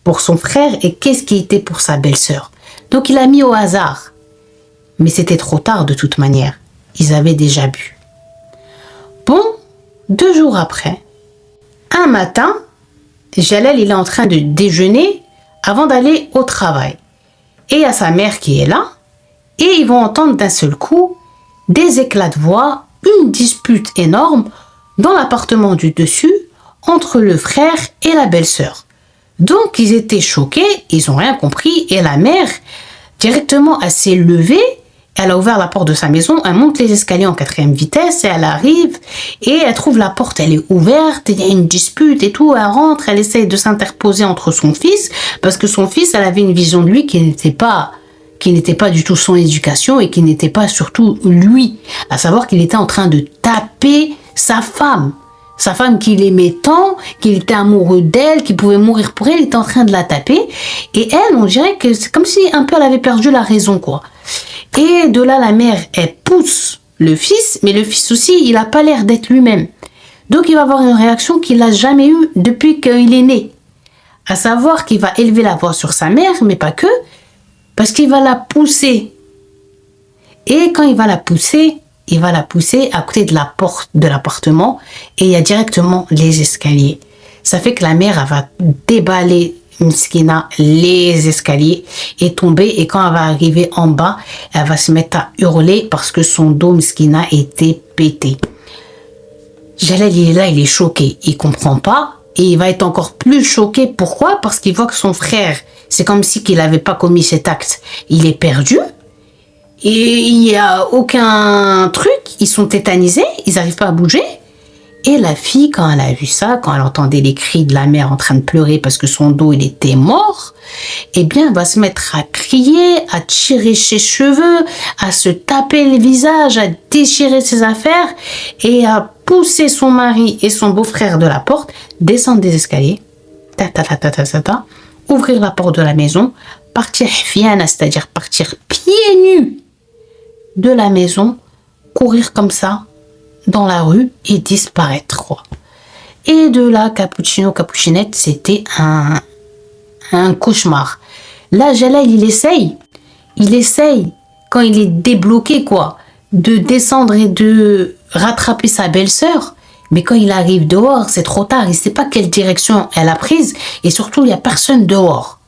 Speaker 1: pour son frère et qu'est-ce qui était pour sa belle-sœur. Donc il a mis au hasard. Mais c'était trop tard de toute manière. Ils avaient déjà bu. Bon, 2 jours après, un matin, Jalal, il est en train de déjeuner avant d'aller au travail. Et il y a sa mère qui est là. Et ils vont entendre d'un seul coup des éclats de voix, une dispute énorme dans l'appartement du dessus entre le frère et la belle-sœur. Donc, ils étaient choqués, ils n'ont rien compris. Et la mère, directement, elle s'est levée. Elle a ouvert la porte de sa maison, elle monte les escaliers en 4e vitesse et elle arrive et elle trouve la porte, elle est ouverte, il y a une dispute et tout, elle rentre, elle essaye de s'interposer entre son fils parce que son fils, elle avait une vision de lui qui n'était pas du tout son éducation et qui n'était pas surtout lui, à savoir qu'il était en train de taper sa femme qu'il aimait tant, qu'il était amoureux d'elle, qu'il pouvait mourir pour elle, il était en train de la taper et elle, on dirait que c'est comme si un peu elle avait perdu la raison quoi. Et de là, la mère, elle pousse le fils, mais le fils aussi, il n'a pas l'air d'être lui-même. Donc, il va avoir une réaction qu'il n'a jamais eue depuis qu'il est né. À savoir qu'il va élever la voix sur sa mère, mais pas que, parce qu'il va la pousser. Et quand il va la pousser à côté de la porte de l'appartement, et il y a directement les escaliers. Ça fait que la mère, elle va déballer Miskina les escaliers et tomber et quand elle va arriver en bas elle va se mettre à hurler parce que son dos Miskina était pété. Jalal il est là, il est choqué, il comprend pas et il va être encore plus choqué. Pourquoi? Parce qu'il voit que son frère, c'est comme si qu'il n'avait pas commis cet acte, il est perdu et il n'y a aucun truc, ils sont tétanisés, ils n'arrivent pas à bouger. Et la fille, quand elle a vu ça, quand elle entendait les cris de la mère en train de pleurer parce que son dos, il était mort, eh bien, elle va se mettre à crier, à tirer ses cheveux, à se taper le visage, à déchirer ses affaires et à pousser son mari et son beau-frère de la porte, descendre des escaliers, ouvrir la porte de la maison, partir fiana, c'est-à-dire partir pieds nus de la maison, courir comme ça, dans la rue et disparaître quoi. Et de là, Cappuccino, Cappuccinette, c'était un cauchemar. Là, Jalal, il essaye, quand il est débloqué quoi, de descendre et de rattraper sa belle-sœur. Mais quand il arrive dehors, c'est trop tard, il ne sait pas quelle direction elle a prise et surtout, il n'y a personne dehors.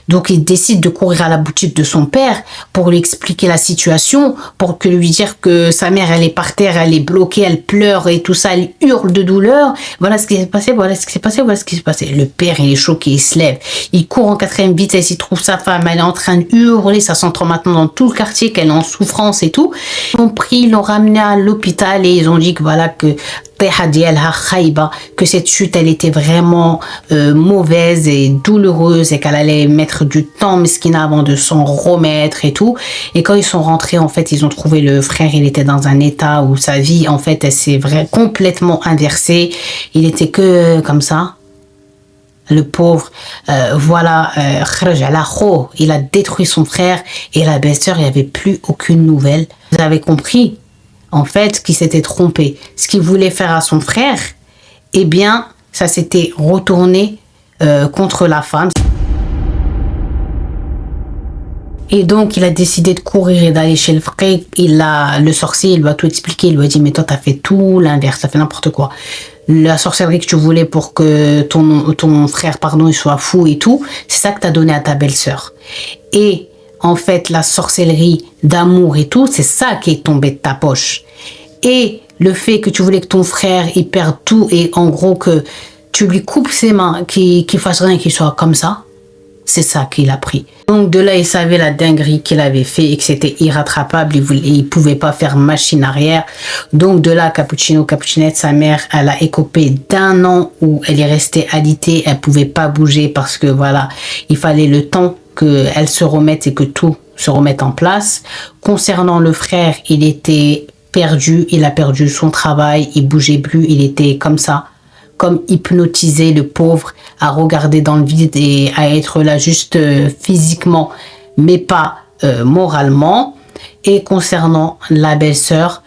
Speaker 1: Donc, il décide de courir à la boutique de son père pour lui expliquer la situation, pour lui dire que sa mère, elle est par terre, elle est bloquée, elle pleure et tout ça, elle hurle de douleur. Voilà ce qui s'est passé, voilà ce qui s'est passé, voilà ce qui s'est passé. Le père, il est choqué, il se lève, il court en 4e vitesse, il trouve sa femme, elle est en train de hurler, ça s'entend maintenant dans tout le quartier qu'elle est en souffrance et tout. Ils l'ont pris, ils l'ont ramené à l'hôpital et ils ont dit que voilà, que cette chute elle était vraiment mauvaise et douloureuse et qu'elle allait mettre du temps Miskina avant de s'en remettre et tout. Et quand ils sont rentrés, en fait, ils ont trouvé le frère, il était dans un état où sa vie, en fait, elle s'est complètement inversée. Il était que comme ça. Le pauvre, il a détruit son frère et la belle-sœur, il n'y avait plus aucune nouvelle. Vous avez compris? En fait, qu'il s'était trompé. Ce qu'il voulait faire à son frère, eh bien, ça s'était retourné contre la femme. Et donc, il a décidé de courir et d'aller chez le frère. Le sorcier, il lui a tout expliqué. Il lui a dit, mais toi, t'as fait tout l'inverse, t'as fait n'importe quoi. La sorcellerie que tu voulais pour que ton frère, pardon, il soit fou et tout, c'est ça que t'as donné à ta belle-sœur. Et en fait, la sorcellerie d'amour et tout, c'est ça qui est tombé de ta poche. Et le fait que tu voulais que ton frère, il perde tout et en gros que tu lui coupes ses mains, qu'il fasse rien, qu'il soit comme ça, c'est ça qu'il a pris. Donc de là, il savait la dinguerie qu'il avait fait et que c'était irrattrapable. Il pouvait pas faire machine arrière. Donc de là, Cappuccinette, sa mère, elle a écopé d'1 an où elle est restée alitée. Elle pouvait pas bouger parce que voilà, il fallait le temps qu'elle se remette et que tout se remette en place. Concernant le frère, il était perdu. Il a perdu son travail. Il bougeait plus. Il était comme ça, comme hypnotisé, le pauvre, à regarder dans le vide et à être là juste physiquement, mais pas moralement. Et concernant la belle-sœur,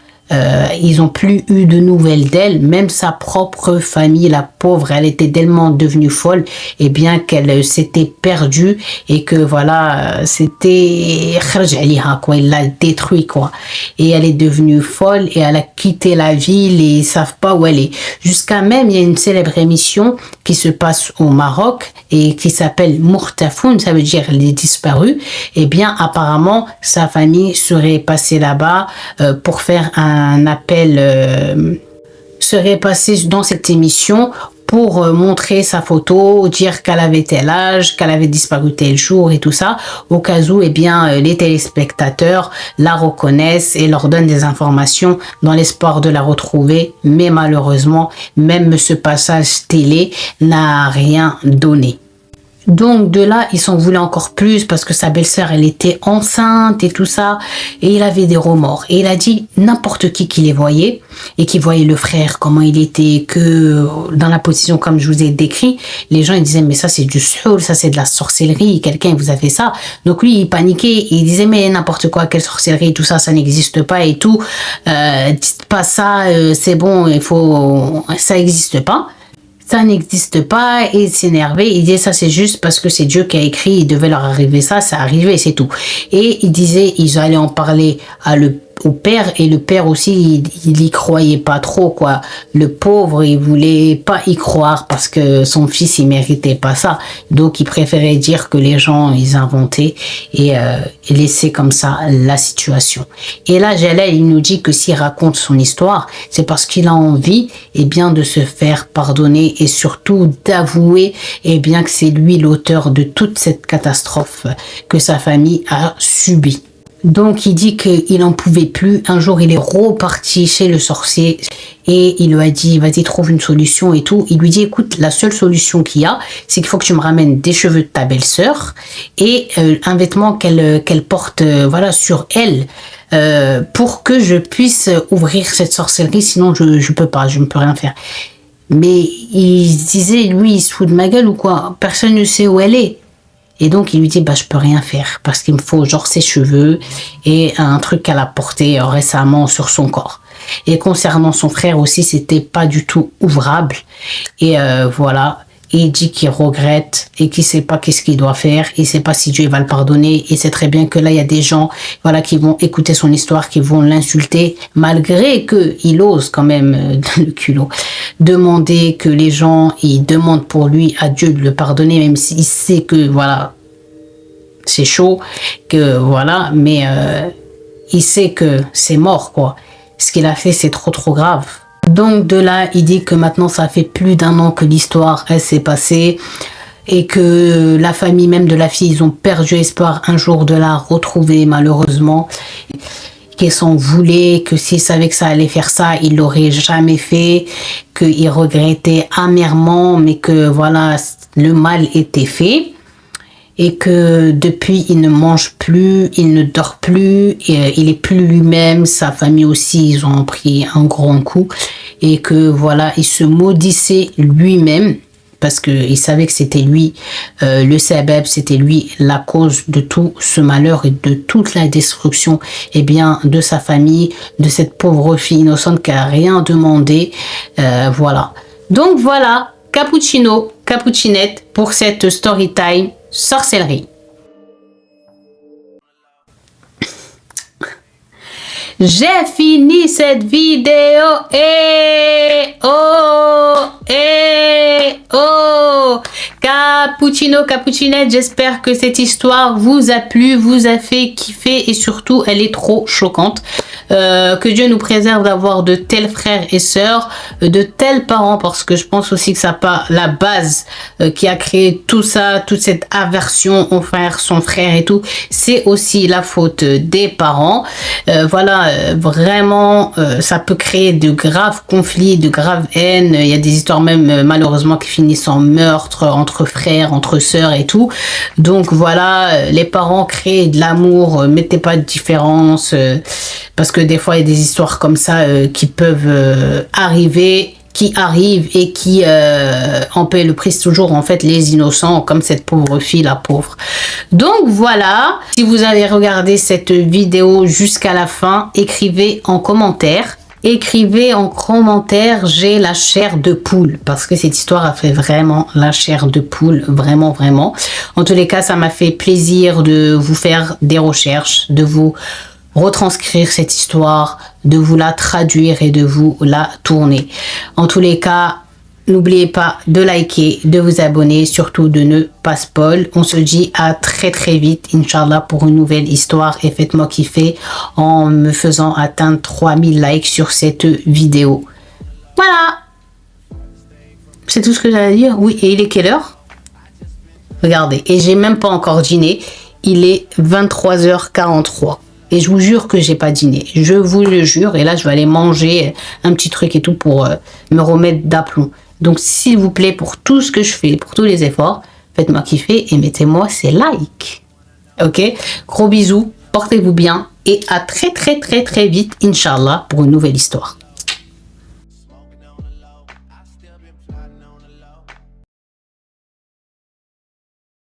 Speaker 1: ils ont plus eu de nouvelles d'elle, même sa propre famille, la pauvre, elle était tellement devenue folle, et bien qu'elle s'était perdue et que voilà, c'était quoi, il l'a détruit quoi. Et elle est devenue folle et elle a quitté la ville et ils savent pas où elle est. Jusqu'à même, il y a une célèbre émission qui se passe au Maroc et qui s'appelle Mourtafoun, ça veut dire les disparus. Et bien apparemment, sa famille serait passée là-bas pour faire un appel, serait passé dans cette émission pour montrer sa photo, dire qu'elle avait tel âge, qu'elle avait disparu tel jour et tout ça, au cas où eh bien, les téléspectateurs la reconnaissent et leur donnent des informations dans l'espoir de la retrouver. Mais malheureusement, même ce passage télé n'a rien donné. Donc de là, il s'en voulait encore plus parce que sa belle-sœur, elle était enceinte et tout ça. Et il avait des remords. Et il a dit n'importe qui les voyait et qui voyait le frère, comment il était, que dans la position comme je vous ai décrit, les gens ils disaient mais ça c'est du soul, ça c'est de la sorcellerie, quelqu'un vous a fait ça. Donc lui il paniquait, il disait mais n'importe quoi, quelle sorcellerie, tout ça, ça n'existe pas et tout. Dites pas ça, c'est bon, ça n'existe pas. Ça n'existe pas, et il s'énervait, il disait ça c'est juste parce que c'est Dieu qui a écrit, il devait leur arriver ça, ça arrivait, c'est tout. Et il disait, ils allaient en parler au père, et le père aussi, il y croyait pas trop, quoi. Le pauvre, il voulait pas y croire parce que son fils, il méritait pas ça. Donc, il préférait dire que les gens, ils inventaient et laisser comme ça la situation. Et là, Jalal, il nous dit que s'il raconte son histoire, c'est parce qu'il a envie, eh bien, de se faire pardonner et surtout d'avouer, eh bien, que c'est lui l'auteur de toute cette catastrophe que sa famille a subie. Donc, il dit qu'il n'en pouvait plus. Un jour, il est reparti chez le sorcier et il lui a dit, vas-y, trouve une solution et tout. Il lui dit, écoute, la seule solution qu'il y a, c'est qu'il faut que tu me ramènes des cheveux de ta belle-sœur et un vêtement qu'elle porte voilà, sur elle pour que je puisse ouvrir cette sorcellerie. Sinon, je peux pas, je ne peux rien faire. Mais il disait, lui, il se fout de ma gueule ou quoi? Personne ne sait où elle est. Et donc, il lui dit, bah, je peux rien faire parce qu'il me faut genre ses cheveux et un truc qu'elle a porté récemment sur son corps. Et concernant son frère aussi, c'était pas du tout ouvrable. Et voilà. Et il dit qu'il regrette et qu'il sait pas qu'est-ce qu'il doit faire. Il sait pas si Dieu va le pardonner. Et c'est très bien que là, il y a des gens, voilà, qui vont écouter son histoire, qui vont l'insulter, malgré que il ose quand même, le culot, demander que les gens, ils demandent pour lui à Dieu de le pardonner, même s'il sait que, voilà, c'est chaud, que, voilà, mais il sait que c'est mort, quoi. Ce qu'il a fait, c'est trop grave. Donc de là, il dit que maintenant, ça fait plus d'1 an que l'histoire, elle s'est passée et que la famille même de la fille, ils ont perdu espoir un jour de la retrouver, malheureusement. Qu'ils s'en voulaient, que s'ils savaient que ça allait faire ça, ils l'auraient jamais fait, qu'ils regrettaient amèrement, mais que voilà, le mal était fait. Et que depuis, il ne mange plus, il ne dort plus, et il est plus lui-même, sa famille aussi, ils ont pris un grand coup. Et que voilà, il se maudissait lui-même, parce qu'il savait que c'était lui le sabab, c'était lui la cause de tout ce malheur et de toute la destruction eh bien, de sa famille, de cette pauvre fille innocente qui a rien demandé. Voilà. Donc voilà, Cappuccino. Capucinette pour cette story time sorcellerie. J'ai fini cette vidéo. Cappucinette, j'espère que cette histoire vous a plu, vous a fait kiffer et surtout elle est trop choquante. Que Dieu nous préserve d'avoir de tels frères et sœurs, de tels parents, parce que je pense aussi que ça pas la base qui a créé tout ça, toute cette aversion envers son frère et tout, c'est aussi la faute des parents. Voilà, vraiment, ça peut créer de graves conflits, de graves haines. Il y a des histoires même malheureusement qui finissent en meurtre entre frères, entre sœurs et tout. Donc voilà, les parents créent de l'amour, mettez pas de différence. Parce que des fois, il y a des histoires comme ça qui peuvent arriver, qui arrivent et qui en paient le prix toujours, en fait, les innocents, comme cette pauvre fille, la pauvre. Donc voilà, si vous avez regardé cette vidéo jusqu'à la fin, écrivez en commentaire. Écrivez en commentaire, j'ai la chair de poule, parce que cette histoire a fait vraiment la chair de poule, vraiment, vraiment. En tous les cas, ça m'a fait plaisir de vous faire des recherches, de vous retranscrire cette histoire, de vous la traduire et de vous la tourner. En tous les cas, n'oubliez pas de liker, de vous abonner, surtout de ne pas spoil. On se dit à très très vite, Inch'Allah, pour une nouvelle histoire et faites-moi kiffer en me faisant atteindre 3000 likes sur cette vidéo. Voilà! C'est tout ce que j'allais dire. Oui, et il est quelle heure? Regardez, et j'ai même pas encore dîné. Il est 23h43. Et je vous jure que j'ai pas dîné. Je vous le jure. Et là, je vais aller manger un petit truc et tout pour me remettre d'aplomb. Donc, s'il vous plaît, pour tout ce que je fais, pour tous les efforts, faites-moi kiffer et mettez-moi ces likes. Ok? Gros bisous. Portez-vous bien. Et à très, très, très, très vite, Inch'Allah, pour une nouvelle histoire.